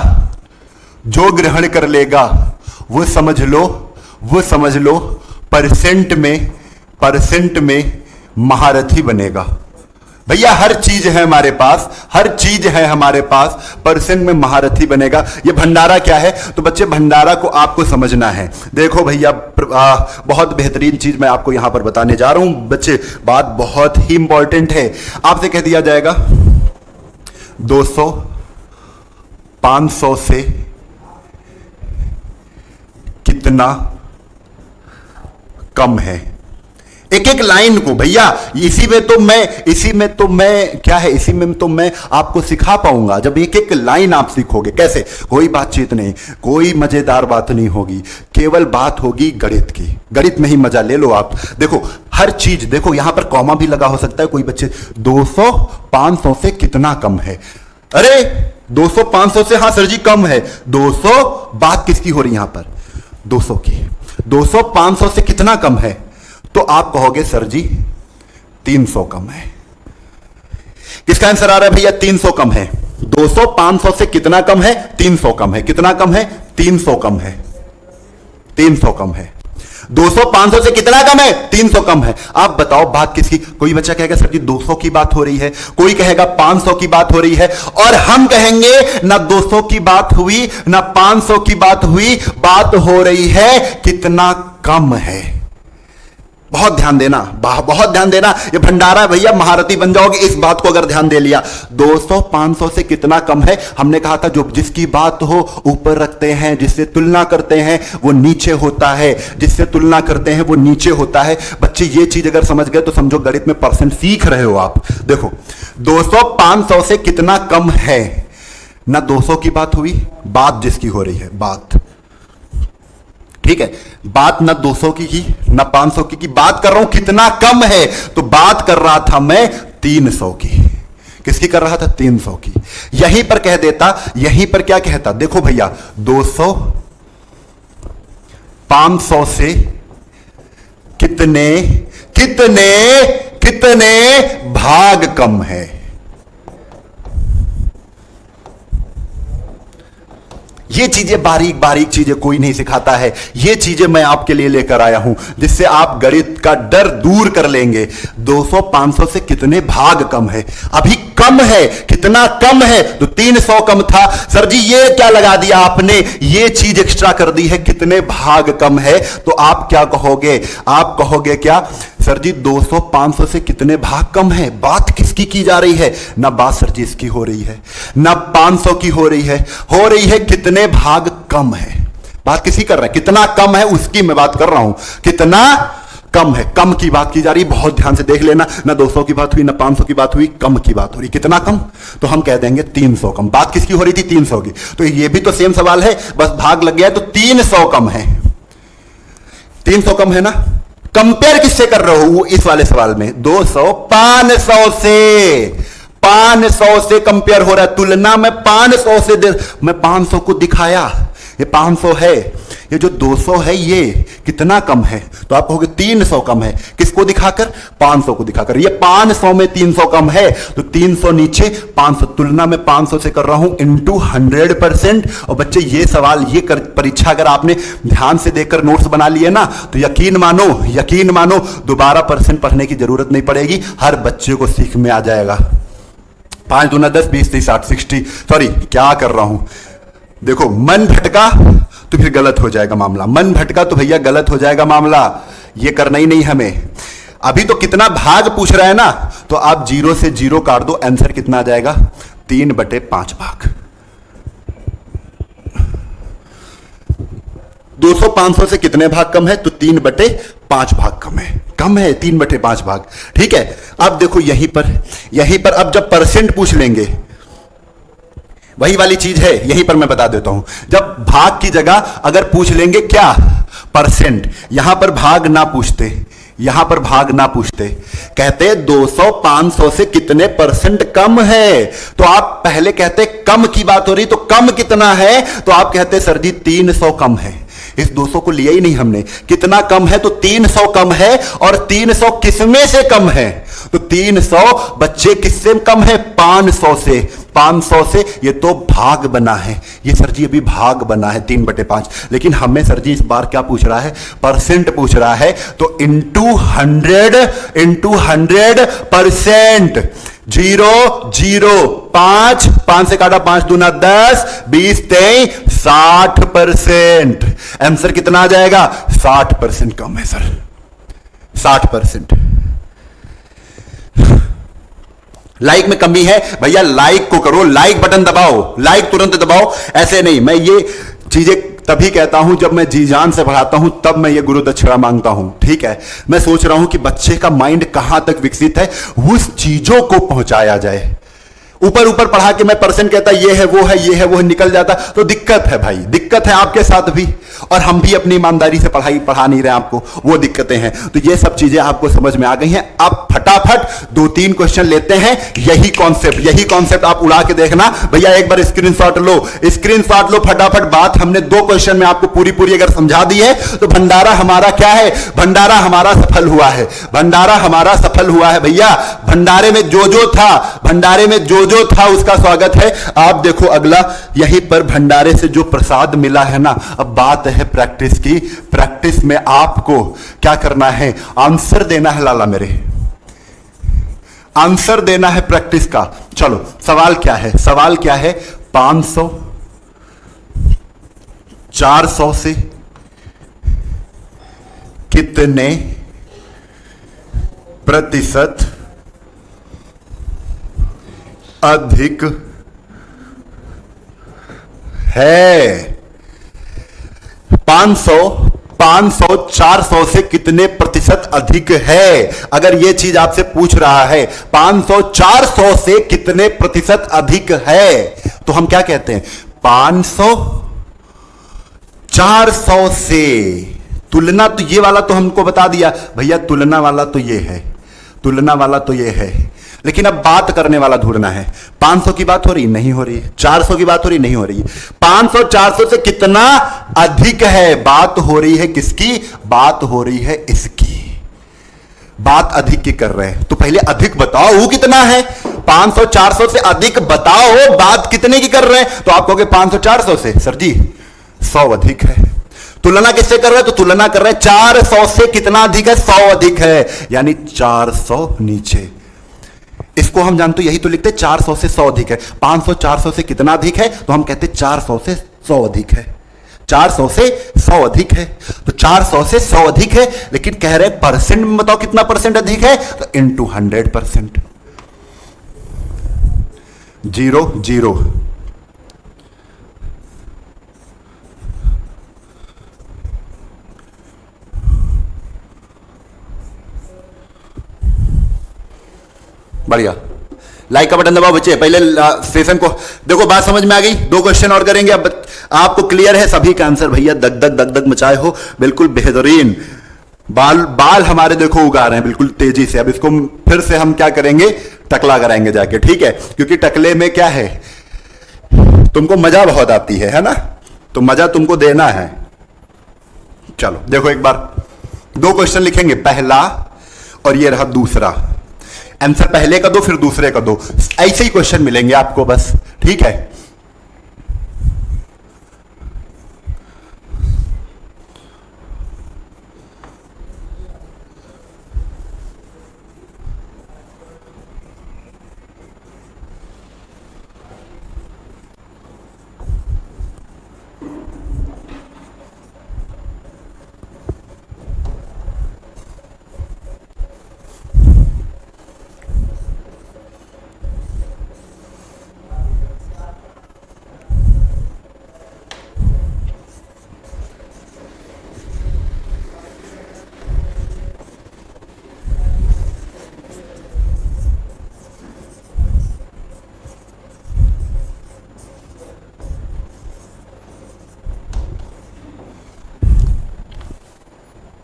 जो ग्रहण कर लेगा, वो समझ लो परसेंट में महारथी बनेगा। भैया हर चीज है हमारे पास, हर चीज है हमारे पास, परसेंट में महारथी बनेगा। ये भंडारा क्या है? तो बच्चे भंडारा को आपको समझना है। देखो भैया, बहुत बेहतरीन चीज मैं आपको यहां पर बताने जा रहा हूं बच्चे, बात बहुत ही इंपॉर्टेंट है। आपसे कह दिया जाएगा 200 500 से कितना कम है? एक एक लाइन को भैया, इसी में तो मैं क्या है, इसी में तो मैं आपको सिखा पाऊंगा जब एक एक लाइन आप सीखोगे। कैसे? कोई बातचीत नहीं, कोई मजेदार बात नहीं होगी, केवल बात होगी गणित की। गणित में ही मजा ले लो आप। देखो हर चीज, देखो यहां पर कॉमा भी लगा हो सकता है। कोई बच्चे 200 500 से कितना कम है? अरे 200 500 से, हाँ सर जी कम है। 200 बात किसकी हो रही यहां पर? 200 की। 200 500 से कितना कम है? तो आप कहोगे सर जी 300 कम है। किसका आंसर आ रहा है भैया? 300 कम है। 200 500 से कितना कम है? 300 कम है। कितना कम है? 300 कम है। 300 कम है। 200 500 से कितना कम है? 300 कम है। आप बताओ बात किसकी? कोई बच्चा कहेगा सर जी 200 की बात हो रही है, कोई कहेगा 500 की बात हो रही है, और हम कहेंगे ना 200 की बात हुई ना 500 की बात हुई, बात हो रही है कितना कम है। बहुत ध्यान देना, बहुत ध्यान देना, ये भंडारा है भैया, महारथी बन जाओगे इस बात को अगर ध्यान दे लिया। 200 500 से कितना कम है? हमने कहा था जो जिसकी बात हो ऊपर रखते हैं, जिससे तुलना करते हैं वो नीचे होता है, जिससे तुलना करते हैं वो नीचे होता है। बच्चे ये चीज अगर समझ गए तो समझो गणित में परसेंट सीख रहे हो आप। देखो 200 500 से कितना कम है, ना 200 की बात हुई, बात जिसकी हो रही है, बात, ठीक है, बात ना 200 की ना 500 की बात कर रहा हूं कितना कम है। तो बात कर रहा था मैं 300 की। किसकी कर रहा था? 300 की। यहीं पर कह देता, यहीं पर क्या कहता? देखो भैया 200 500 से कितने कितने कितने भाग कम है। ये चीजें बारीक बारीक चीजें कोई नहीं सिखाता है। ये चीजें मैं आपके लिए लेकर आया हूं जिससे आप गणित का डर दूर कर लेंगे। 200 500 से कितने भाग कम है? अभी कम है, कितना कम है? तो 300 कम था। सर जी ये क्या लगा दिया आपने, ये चीज एक्स्ट्रा कर दी है, कितने भाग कम है। तो आप क्या कहोगे? आप कहोगे क्या? सर जी 200 500 से कितने भाग कम है। बात किसकी की जा रही है? ना बात सर जी इसकी हो रही है, ना 500 की हो रही है कितने भाग कम है। बात किसी कर रहा है, कितना कम है उसकी मैं बात कर रहा हूं। कितना कम है, कम की बात की जा रही। बहुत ध्यान से देख लेना, ना 200 की बात हुई ना 500 की बात हुई, कम की बात हो रही। कितना कम? तो हम कह देंगे 300 कम। बात किसकी हो रही थी? 300 की। तो ये भी तो सेम सवाल है, बस भाग लग गया। तो 300 कम है। 300 कम है ना। कंपेयर किससे कर रहे हो? वो इस वाले सवाल में 200 500 से, 500 से कंपेयर हो रहा है। तुलना में 500 से मैं 500 को दिखाया, ये 500 है, ये जो 200 है ये कितना कम है? तो आप कहोगे 300 कम है। किसको दिखाकर? 500 को दिखाकर। ये 500 में 300 कम है तो 300 नीचे 500, तुलना में 500 से कर रहा हूं इंटू 100%। और बच्चे ये सवाल, ये परीक्षा अगर आपने ध्यान से देखकर नोट्स बना लिए ना तो यकीन मानो दोबारा परसेंट पढ़ने की जरूरत नहीं पड़ेगी। हर बच्चे को सीख में आ जाएगा। 5 दूना 10 20 30 60 60, सॉरी क्या कर रहा हूं। देखो मन भटका तो फिर गलत हो जाएगा मामला। मन भटका तो भैया गलत हो जाएगा मामला। ये करना ही नहीं हमें। अभी तो कितना भाग पूछ रहा है ना, तो आप 0 से 0 काट दो, आंसर कितना आ जाएगा? 3/5 भाग। 200 500 से कितने भाग कम है? तो 3/5 भाग कम है। कम है 3/5 भाग। ठीक है। अब देखो यहीं पर अब जब परसेंट पूछ लेंगे, वही वाली चीज है, यहीं पर मैं बता देता हूं। जब भाग की जगह अगर पूछ लेंगे क्या? परसेंट, यहां पर भाग ना पूछते, यहां पर भाग ना पूछते, कहते 200 500 से कितने परसेंट कम है। तो आप पहले कहते कम की बात हो रही, तो कम कितना है? तो आप कहते सर जी 300 कम है। इस 200 को लिया ही नहीं हमने। कितना कम है? तो 300 कम है। और 300 किसमें से कम है? तो 300 बच्चे किससे कम है? 500 से। 500 से ये तो भाग बना है, ये सर जी अभी भाग बना है 3/5। लेकिन हमें सर जी इस बार क्या पूछ रहा है? परसेंट पूछ रहा है। तो इंटू 100% 0 0 5 से काटा 5 दूना 10 20 23 60%। आंसर कितना आ जाएगा? 60% कम है सर, 60%। लाइक में कमी है भैया, लाइक को करो, लाइक बटन दबाओ, लाइक तुरंत दबाओ। ऐसे नहीं, मैं ये चीजें तभी कहता हूं जब मैं जी जान से पढ़ाता हूं तब मैं ये गुरु दक्षिणा मांगता हूं। ठीक है, मैं सोच रहा हूं कि बच्चे का माइंड कहां तक विकसित है उस चीजों को पहुंचाया जाए। ऊपर ऊपर पढ़ा के मैं परसेंट कहता ये है वो है ये है वो है, निकल जाता तो दिक्कत है भाई, दिक्कत है आपके साथ भी, और हम भी अपनी ईमानदारी से पढ़ा नहीं रहे आपको, वो दिक्कतें हैं। तो ये सब चीजें आपको समझ में आ गई हैं। आप फटाफट 2-3 क्वेश्चन लेते हैं, यही कॉन्सेप्ट आप उड़ा के देखना। भैया एक बार स्क्रीनशॉट लो फटाफट। बात हमने 2 क्वेश्चन में आपको पूरी अगर समझा दी है तो भंडारा हमारा क्या है, भंडारा हमारा सफल हुआ है, भंडारा हमारा सफल हुआ है भैया। भंडारे में जो था उसका स्वागत है। आप देखो अगला, यहीं पर भंडारे से जो प्रसाद मिला है ना, अब बात है प्रैक्टिस की। प्रैक्टिस में आपको क्या करना है, आंसर देना है लाला मेरे, आंसर देना है प्रैक्टिस का। चलो सवाल क्या है, 500 400 से कितने प्रतिशत अधिक है। 500 400 से कितने प्रतिशत अधिक है। अगर यह चीज आपसे पूछ रहा है 500 400 से कितने प्रतिशत अधिक है, तो हम क्या कहते हैं, 500 400 से तुलना, तो ये वाला तो हमको बता दिया भैया, तुलना वाला तो ये है, लेकिन अब बात करने वाला ढूंढना है। 500 की बात हो रही नहीं हो रही, 400 की बात हो रही नहीं हो रही, 500 400 से कितना अधिक है, बात हो रही है किसकी, बात हो रही है इसकी, बात अधिक की कर रहे हैं। तो पहले अधिक बताओ वो कितना है, 500 400 से अधिक बताओ, बात कितने की कर रहे हैं। तो आप कहोगे 500 400 से, सर जी 100 अधिक है। तुलना किससे कर रहे हैं, तो तुलना कर रहे हैं 400 से कितना अधिक है, 100 अधिक है, यानी 400 नीचे। इसको हम जानते, यही तो लिखते 400 से 100 अधिक है। 500 400 से कितना अधिक है, तो हम कहते 400 से 100 अधिक है, 400 से 100 अधिक है। तो 400 से 100 अधिक है, लेकिन कह रहे परसेंट में बताओ कितना परसेंट अधिक है, तो इंटू 100%। 0 बढ़िया, लाइक का बटन दबाओ बच्चे। पहले सेशन को देखो, बात समझ में आ गई। 2 क्वेश्चन और करेंगे, अब आपको क्लियर है सभी का आंसर भैया, दग मचाए हो, बिल्कुल बेहतरीन। बाल हमारे देखो उगा रहे हैं बिल्कुल तेजी से। अब इसको फिर से हम क्या करेंगे, टकला कराएंगे जाके, ठीक है, क्योंकि टकले में क्या है, तुमको मजा बहुत आती है ना, तो मजा तुमको देना है। चलो देखो एक बार 2 क्वेश्चन लिखेंगे, पहला और ये रहा दूसरा। आंसर पहले का दो फिर दूसरे का दो, ऐसे ही क्वेश्चन मिलेंगे आपको बस, ठीक है।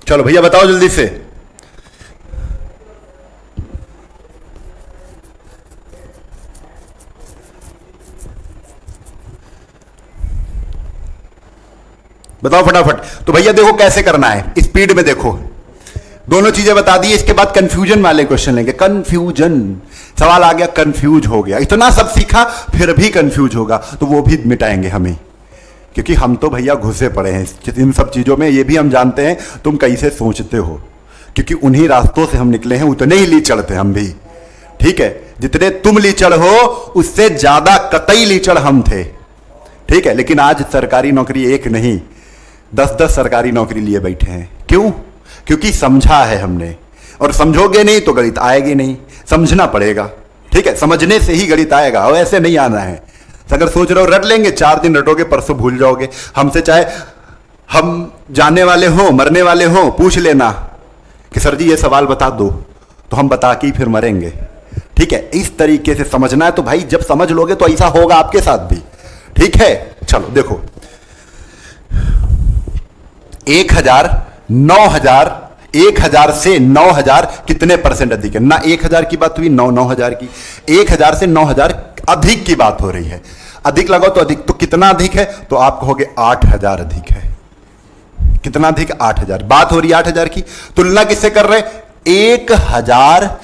चलो भैया बताओ जल्दी से। बताओ फटाफट। तो भैया देखो कैसे करना है, स्पीड में देखो, दोनों चीजें बता दी। इसके बाद कंफ्यूजन वाले क्वेश्चन लेंगे। कंफ्यूजन सवाल आ गया, कंफ्यूज हो गया, इतना सब सीखा फिर भी कंफ्यूज होगा, तो वो भी मिटाएंगे हमें, क्योंकि हम तो भैया घुसे पड़े हैं इन सब चीजों में। ये भी हम जानते हैं तुम कैसे सोचते हो, क्योंकि उन्हीं रास्तों से हम निकले हैं, उतने ही लीचड़ थे हम भी, ठीक है। जितने तुम लीचड़ हो उससे ज्यादा कतई लीचड़ हम थे, ठीक है। लेकिन आज सरकारी नौकरी एक नहीं 10-10 सरकारी नौकरी लिए बैठे हैं। क्यों? क्योंकि समझा है हमने, और समझोगे नहीं तो गणित आएगी नहीं, समझना पड़ेगा, ठीक है। समझने से ही गणित आएगा, और ऐसे नहीं आना है। अगर सोच रहे हो रट लेंगे, 4 दिन रटोगे परसों भूल जाओगे। हमसे चाहे हम जाने वाले हों, मरने वाले हों, पूछ लेना कि सर जी ये सवाल बता दो, तो हम बता के ही फिर मरेंगे। ठीक है, इस तरीके से समझना है। तो भाई जब समझ लोगे तो ऐसा होगा आपके साथ भी। ठीक है, चलो देखो, 1000, 9000, 1000 से 9000 कितने परसेंट अधिक है? ना 1000 की बात हुई, 9000 की। 1000 से 9000 अधिक की बात हो रही है। अधिक लगाओ तो अधिक, तो कितना अधिक है? तो आप कहोगे 8000 अधिक है। कितना अधिक? 8000। बात हो रही है 8000 की। तुलना किससे कर रहे हैं? 1000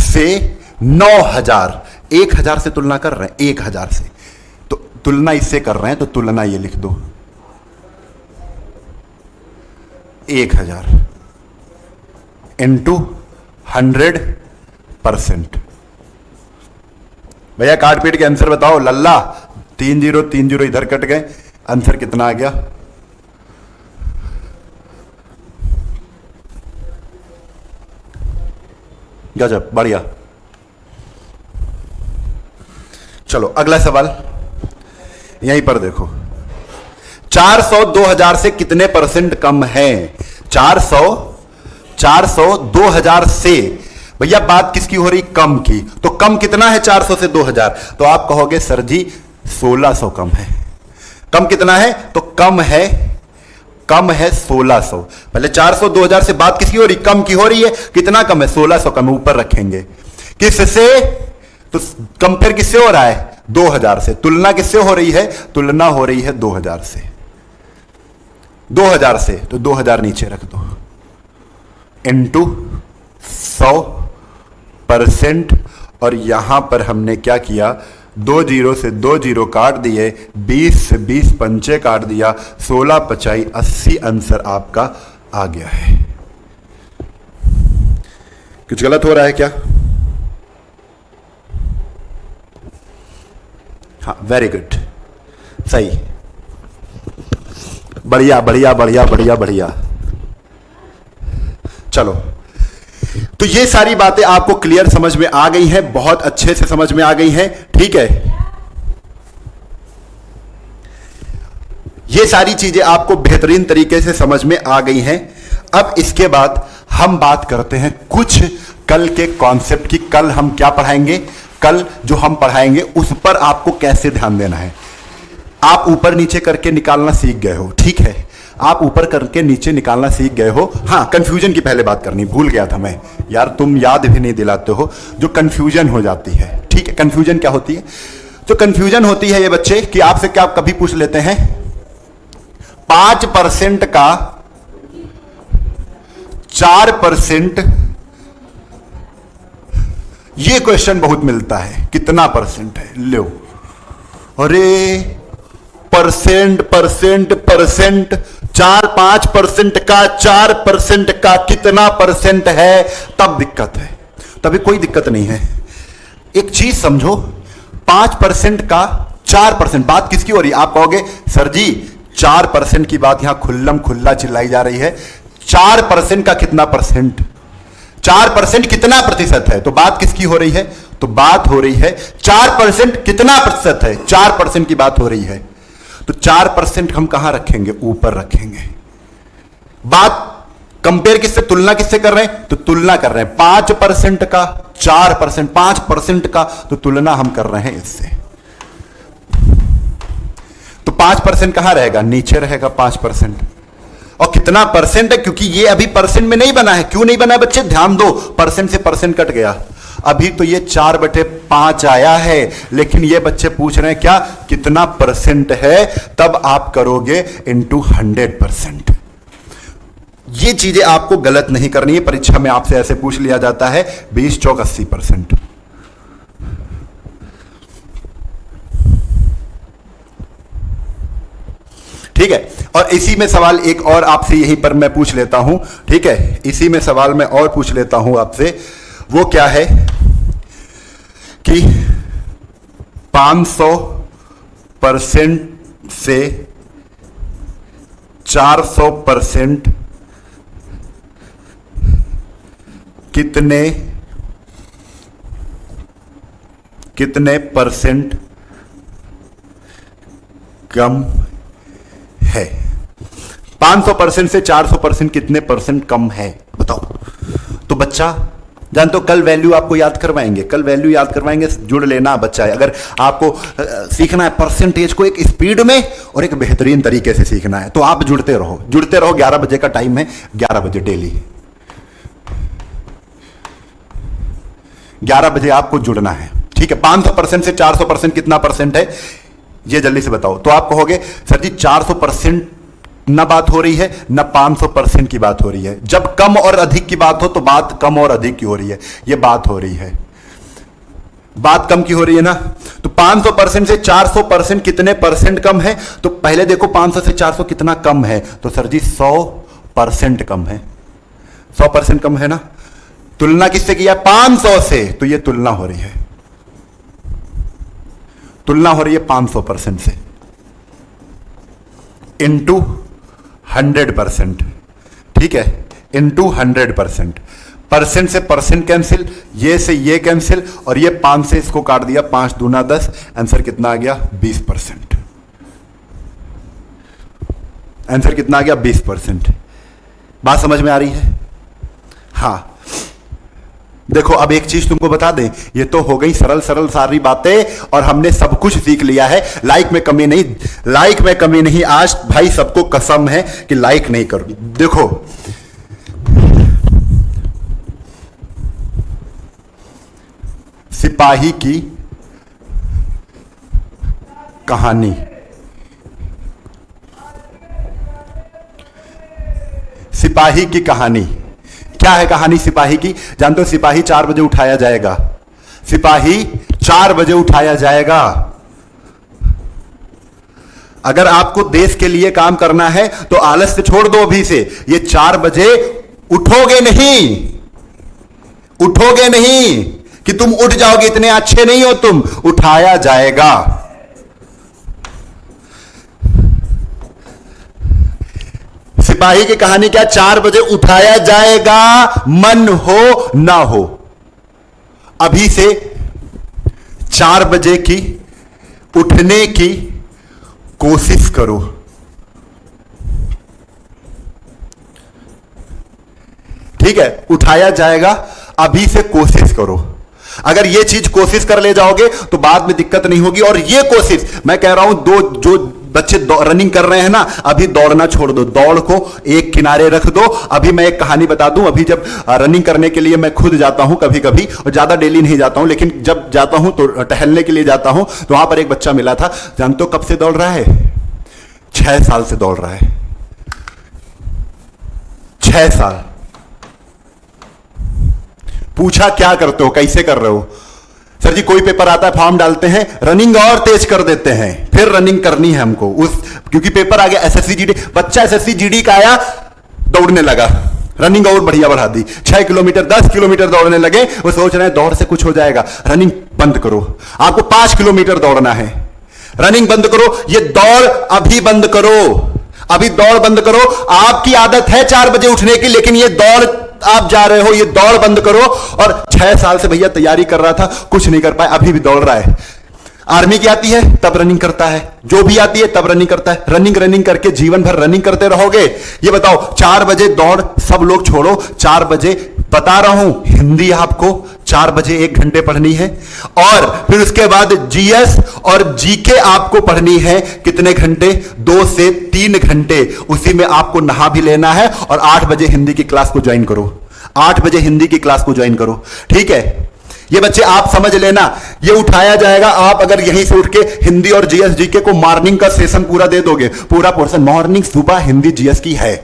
से 9000। 1000 से तुलना कर रहे हैं, 1000 से। तो तुलना इससे कर रहे हैं, तो तुलना ये लिख दो, 1000 इंटू 100%। भैया काट पीट के आंसर बताओ। लल्ला 30 इधर कट गए, आंसर कितना आ गया? गजब, बढ़िया। चलो अगला सवाल यहीं पर देखो, 400 2000 से कितने परसेंट कम है? 400 2000 से। भैया बात किसकी हो रही? कम की। तो कम कितना है 400 से 2000? तो आप कहोगे सर जी 1600 कम है। कम कितना है? तो कम है 1600। पहले 400 2000 से बात किसकी हो रही? कम की हो रही है। कितना कम है? 1600 कम है। ऊपर रखेंगे किससे? तो कंपेयर किससे हो रहा है? 2000 से। तुलना किससे हो रही है? तुलना हो रही है 2000 से। 2000 से, तो 2000 नीचे रख दो, इंटू 100%। और यहां पर हमने क्या किया? 2 जीरो से 2 जीरो काट दिए, 20 से 20 पंचे काट दिया, 16 पचाई 80 आंसर आपका आ गया है। कुछ गलत हो रहा है क्या? हाँ, वेरी गुड, सही, बढ़िया बढ़िया बढ़िया बढ़िया बढ़िया। चलो, तो ये सारी बातें आपको क्लियर समझ में आ गई हैं, बहुत अच्छे से समझ में आ गई हैं। ठीक है, ये सारी चीजें आपको बेहतरीन तरीके से समझ में आ गई हैं। अब इसके बाद हम बात करते हैं कुछ कल के कॉन्सेप्ट की। कल हम क्या पढ़ाएंगे? कल जो हम पढ़ाएंगे उस पर आपको कैसे ध्यान देना है। आप ऊपर नीचे करके निकालना सीख गए हो, ठीक है, आप ऊपर करके नीचे निकालना सीख गए हो। हाँ, कंफ्यूजन की पहले बात करनी भूल गया था मैं, यार तुम याद भी नहीं दिलाते हो। जो कंफ्यूजन हो जाती है, ठीक है, कंफ्यूजन क्या होती है? तो कंफ्यूजन होती है ये बच्चे कि आपसे क्या कभी पूछ लेते हैं 5% का 4%। ये क्वेश्चन बहुत मिलता है, कितना परसेंट है? लो, अरे परसेंट परसेंट परसेंट, 4-5% का 4% का कितना परसेंट है? तब दिक्कत है, तभी कोई दिक्कत नहीं है। एक चीज समझो, 5% का 4%, बात किसकी हो रही है? आप कहोगे सर जी 4% की बात यहां खुल्लम खुल्ला चिल्लाई जा रही है। 4% का कितना परसेंट? 4% कितना प्रतिशत है? तो बात किसकी हो रही है? तो बात हो रही है 4% कितना प्रतिशत है? 4% की बात हो रही है। तो 4% हम कहां रखेंगे? ऊपर रखेंगे। बात कंपेयर किससे, तुलना किससे कर रहे हैं? तो तुलना कर रहे हैं 5% का 4%, 5% का, तो तुलना हम कर रहे हैं इससे। तो 5% कहां रहेगा? नीचे रहेगा 5%। और कितना परसेंट है? क्योंकि ये अभी परसेंट में नहीं बना है। क्यों नहीं बना है बच्चे? ध्यान दो, परसेंट से परसेंट कट गया। अभी तो ये 4/5 आया है, लेकिन ये बच्चे पूछ रहे हैं क्या, कितना परसेंट है? तब आप करोगे इंटू 100%। ये चीजें आपको गलत नहीं करनी है। परीक्षा में आपसे ऐसे पूछ लिया जाता है 20 चौक 80%। ठीक है, और इसी में सवाल एक और आपसे यहीं पर मैं पूछ लेता हूं। ठीक है, इसी में सवाल मैं और पूछ लेता हूं आपसे। वो क्या है कि 500% से 400% कितने परसेंट कम है? 500% से 400% कितने परसेंट कम है बताओ। तो बच्चा जानते हो, कल वैल्यू आपको याद करवाएंगे, कल वैल्यू याद करवाएंगे, जुड़ लेना बच्चा है। अगर आपको सीखना है परसेंटेज को एक स्पीड में और एक बेहतरीन तरीके से सीखना है तो आप जुड़ते रहो, जुड़ते रहो। 11 बजे का टाइम है, 11 बजे डेली 11 बजे आपको जुड़ना है, ठीक है। 500% से 400% कितना परसेंट है ये जल्दी से बताओ। तो आप कहोगे सर जी 400% ना बात हो रही है ना 500% की बात हो रही है। जब कम और अधिक की बात हो तो बात कम और अधिक की हो रही है, ये बात हो रही है, बात कम की हो रही है ना। तो 500% से 400% कितने परसेंट कम है? तो पहले देखो 500 से 400 कितना कम है, तो सर जी 100% कम है, 100% कम है ना। तुलना किससे किया? 500 से, तो ये तुलना हो रही है, तुलना हो रही है 500% से इंटू 100%, ठीक है, इंटू 100%। परसेंट से परसेंट कैंसिल, ये से ये कैंसिल, और ये 5 से इसको काट दिया, 5 दूना 10, आंसर कितना आ गया? 20%। आंसर कितना आ गया? 20%। बात समझ में आ रही है? हाँ। देखो अब एक चीज तुमको बता दें, ये तो हो गई सरल सरल सारी बातें और हमने सब कुछ सीख लिया है। लाइक में कमी नहीं, लाइक में कमी नहीं। आज भाई सबको कसम है कि लाइक नहीं करो। देखो सिपाही की कहानी, सिपाही की कहानी क्या है? कहानी सिपाही की जानते हो? सिपाही 4 बजे उठाया जाएगा, सिपाही 4 बजे उठाया जाएगा। अगर आपको देश के लिए काम करना है तो आलस से छोड़ दो अभी से। ये 4 बजे उठोगे नहीं, उठोगे नहीं कि तुम उठ जाओगे, इतने अच्छे नहीं हो तुम, उठाया जाएगा। सिपाही की कहानी क्या? 4 बजे उठाया जाएगा, मन हो ना हो। अभी से 4 बजे की उठने की कोशिश करो। ठीक है, उठाया जाएगा, अभी से कोशिश करो। अगर ये चीज कोशिश कर ले जाओगे तो बाद में दिक्कत नहीं होगी। और ये कोशिश मैं कह रहा हूं, जो बच्चे रनिंग कर रहे हैं ना, अभी दौड़ना छोड़ दो, दौड़ को एक किनारे रख दो। अभी मैं एक कहानी बता दूं, अभी जब रनिंग करने के लिए मैं खुद जाता हूं कभी कभी, और ज्यादा डेली नहीं जाता हूं, लेकिन जब जाता हूं तो टहलने के लिए जाता हूं, तो वहां पर एक बच्चा मिला था। जानते हो कब से दौड़ रहा है? 6 साल से दौड़ रहा है, 6 साल। पूछा क्या करते हो, कैसे कर रहे हो? सर जी कोई पेपर आता है, फॉर्म डालते हैं, रनिंग और तेज कर देते हैं, फिर रनिंग करनी है हमको उस, क्योंकि पेपर आ गया एसएससी जीडी। बच्चा एसएससी जीडी का आया, दौड़ने लगा, रनिंग और बढ़िया बढ़ा दी, 6 किलोमीटर 10 किलोमीटर दौड़ने लगे। वो सोच रहे हैं दौड़ से कुछ हो जाएगा, रनिंग बंद करो, आपको 5 किलोमीटर दौड़ना है, रनिंग बंद करो, ये दौड़ अभी बंद करो, अभी दौड़ बंद करो। आपकी आदत है 4 बजे उठने की, लेकिन ये दौड़ आप जा रहे हो, ये दौड़ बंद करो। और 6 साल से भैया तैयारी कर रहा था, कुछ नहीं कर पाया, अभी भी दौड़ रहा है। आर्मी की आती है तब रनिंग करता है, जो भी आती है तब रनिंग करता है। रनिंग करके जीवन भर रनिंग करते रहोगे? ये बताओ 4 बजे दौड़ सब लोग छोड़ो, 4 बजे बता रहा हूं, हिंदी आपको 4 बजे 1 घंटे पढ़नी है, और फिर उसके बाद जीएस और जीके आपको पढ़नी है। कितने घंटे? 2 से 3 घंटे। उसी में आपको नहा भी लेना है, और 8 बजे हिंदी की क्लास को ज्वाइन करो, 8 बजे हिंदी की क्लास को ज्वाइन करो, ठीक है। ये बच्चे आप समझ लेना, ये उठाया जाएगा। आप अगर यहीं से उठ के हिंदी और जीएस जीके को मॉर्निंग का सेशन पूरा दे दोगे, पूरा पोर्शन मॉर्निंग सुबह हिंदी जीएस की है,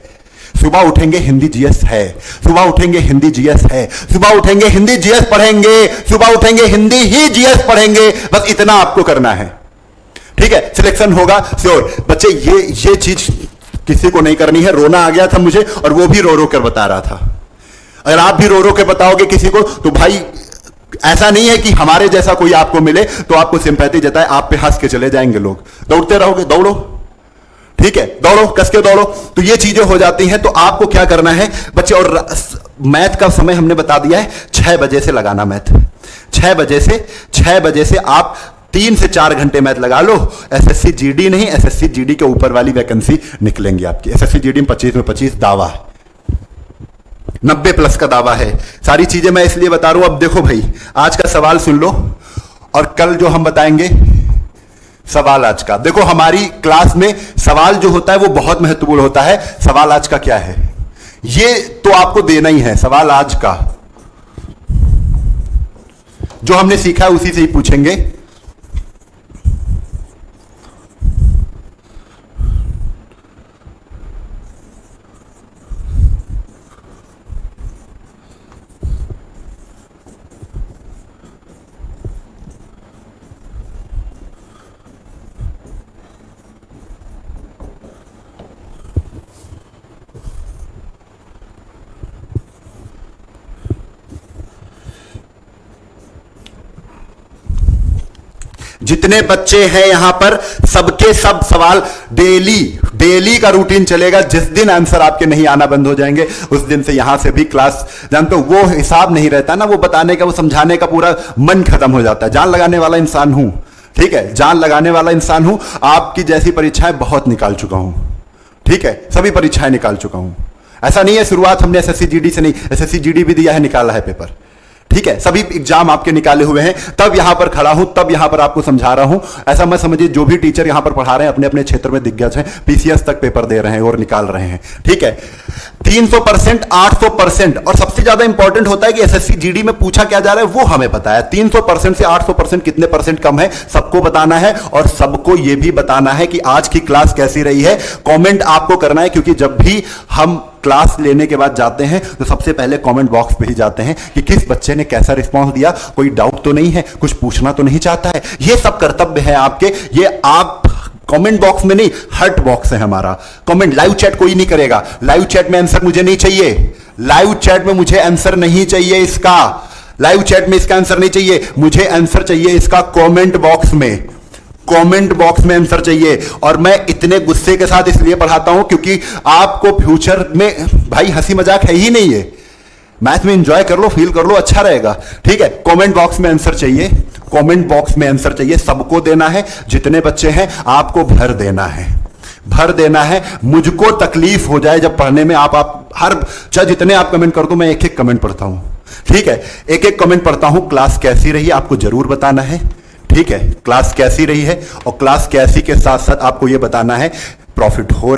सुबह उठेंगे हिंदी जीएस है, सुबह उठेंगे हिंदी जीएस है, सुबह उठेंगे हिंदी जीएस पढ़ेंगे, सुबह उठेंगे हिंदी ही जीएस पढ़ेंगे। बस इतना आपको करना है, ठीक है। सिलेक्शन होगा श्योर। बच्चे ये चीज किसी को नहीं करनी है। रोना आ गया था मुझे, और वो भी रो रो कर बता रहा था। अगर आप भी रो रो के बताओगे किसी को, तो भाई ऐसा नहीं है कि हमारे जैसा कोई आपको मिले तो आपको सिंपैथी जताए, आप पे हंस के चले जाएंगे लोग। दौड़ते रहोगे, दौड़ो, ठीक है, दौड़ो, कस के दौड़ो। तो ये चीजें हो जाती हैं। तो आपको क्या करना है बच्चे, और मैथ का समय हमने बता दिया है, 6 बजे से लगाना मैथ। 6 बजे से आप 3 से 4 घंटे मैथ लगा लो, एसएससी जीडी नहीं, एसएससी जीडी के ऊपर वाली वैकेंसी निकलेंगी आपकी। एसएससी जीडी में 25 में 25 दावा है, 90+ का दावा है। सारी चीजें मैं इसलिए बता रहा हूं। अब देखो भाई, आज का सवाल सुन लो और कल जो हम बताएंगे सवाल आज का। देखो हमारी क्लास में सवाल जो होता है वो बहुत महत्वपूर्ण होता है। सवाल आज का क्या है ये तो आपको देना ही है। सवाल आज का जो हमने सीखा है उसी से ही पूछेंगे। जितने बच्चे हैं यहां पर सबके सब सवाल डेली का रूटीन चलेगा। जिस दिन आंसर आपके नहीं आना बंद हो जाएंगे उस दिन से यहां से भी क्लास, जानते हो वो हिसाब नहीं रहता ना, वो बताने का, वो समझाने का पूरा मन खत्म हो जाता है। जान लगाने वाला इंसान हूं, ठीक है, जान लगाने वाला इंसान हूं। आपकी जैसी परीक्षाएं बहुत निकाल चुका हूं, ठीक है, सभी परीक्षाएं निकाल चुका हूं। ऐसा नहीं है शुरुआत हमने एसएससी जीडी से नहीं, एसएससी जीडी भी दिया है, निकाला है पेपर, ठीक है, सभी एग्जाम आपके निकाले हुए हैं। तब यहां पर खड़ा हूं, तब यहां पर आपको समझा रहा हूं। ऐसा मत समझिए जो भी टीचर यहां पर पढ़ा रहे हैं अपने अपने क्षेत्र में दिग्गज हैं, पीसीएस तक पेपर दे रहे हैं और निकाल रहे हैं, ठीक है। 300%, 800%, और सबसे ज्यादा इंपॉर्टेंट होता है कि एसएससी जीडी में पूछा क्या जा रहा है वो हमें पता है। 300% से 800% कितने परसेंट कम है सबको बताना है, और सबको यह भी बताना है कि आज की क्लास कैसी रही है। कमेंट आपको करना है, क्योंकि जब भी हम क्लास लेने के बाद जाते हैं तो सबसे पहले कमेंट बॉक्स पे ही जाते हैं कि किस बच्चे ने कैसा रिस्पांस दिया, कोई डाउट तो नहीं है, कुछ पूछना तो नहीं चाहता है। ये सब कर्तव्य है आपके। ये आप कमेंट बॉक्स में नहीं, हर्ट बॉक्स है हमारा। कमेंट, लाइव चैट कोई नहीं करेगा। लाइव चैट में आंसर मुझे नहीं चाहिए, लाइव चैट में मुझे आंसर नहीं चाहिए इसका, लाइव चैट में इसका आंसर नहीं चाहिए, मुझे आंसर चाहिए इसका कमेंट बॉक्स में। कमेंट बॉक्स में आंसर चाहिए। और मैं इतने गुस्से के साथ इसलिए पढ़ाता हूं क्योंकि आपको फ्यूचर में भाई हंसी मजाक है ही नहीं है। मैथ में एंजॉय कर लो, फील कर लो, अच्छा रहेगा, ठीक है। कमेंट बॉक्स में आंसर चाहिए, कमेंट बॉक्स में आंसर चाहिए, सबको देना है। जितने बच्चे हैं आपको भर देना है, भर देना है। मुझको तकलीफ हो जाए जब पढ़ने में, आप हर चाहे जितने आप कमेंट कर दो, मैं एक एक कमेंट पढ़ता हूं, ठीक है, एक एक कमेंट पढ़ता हूं। क्लास कैसी रही आपको जरूर बताना है, ठीक है, क्लास कैसी रही है। और क्लास कैसी के साथ साथ आपको यह बताना है प्रॉफिट हो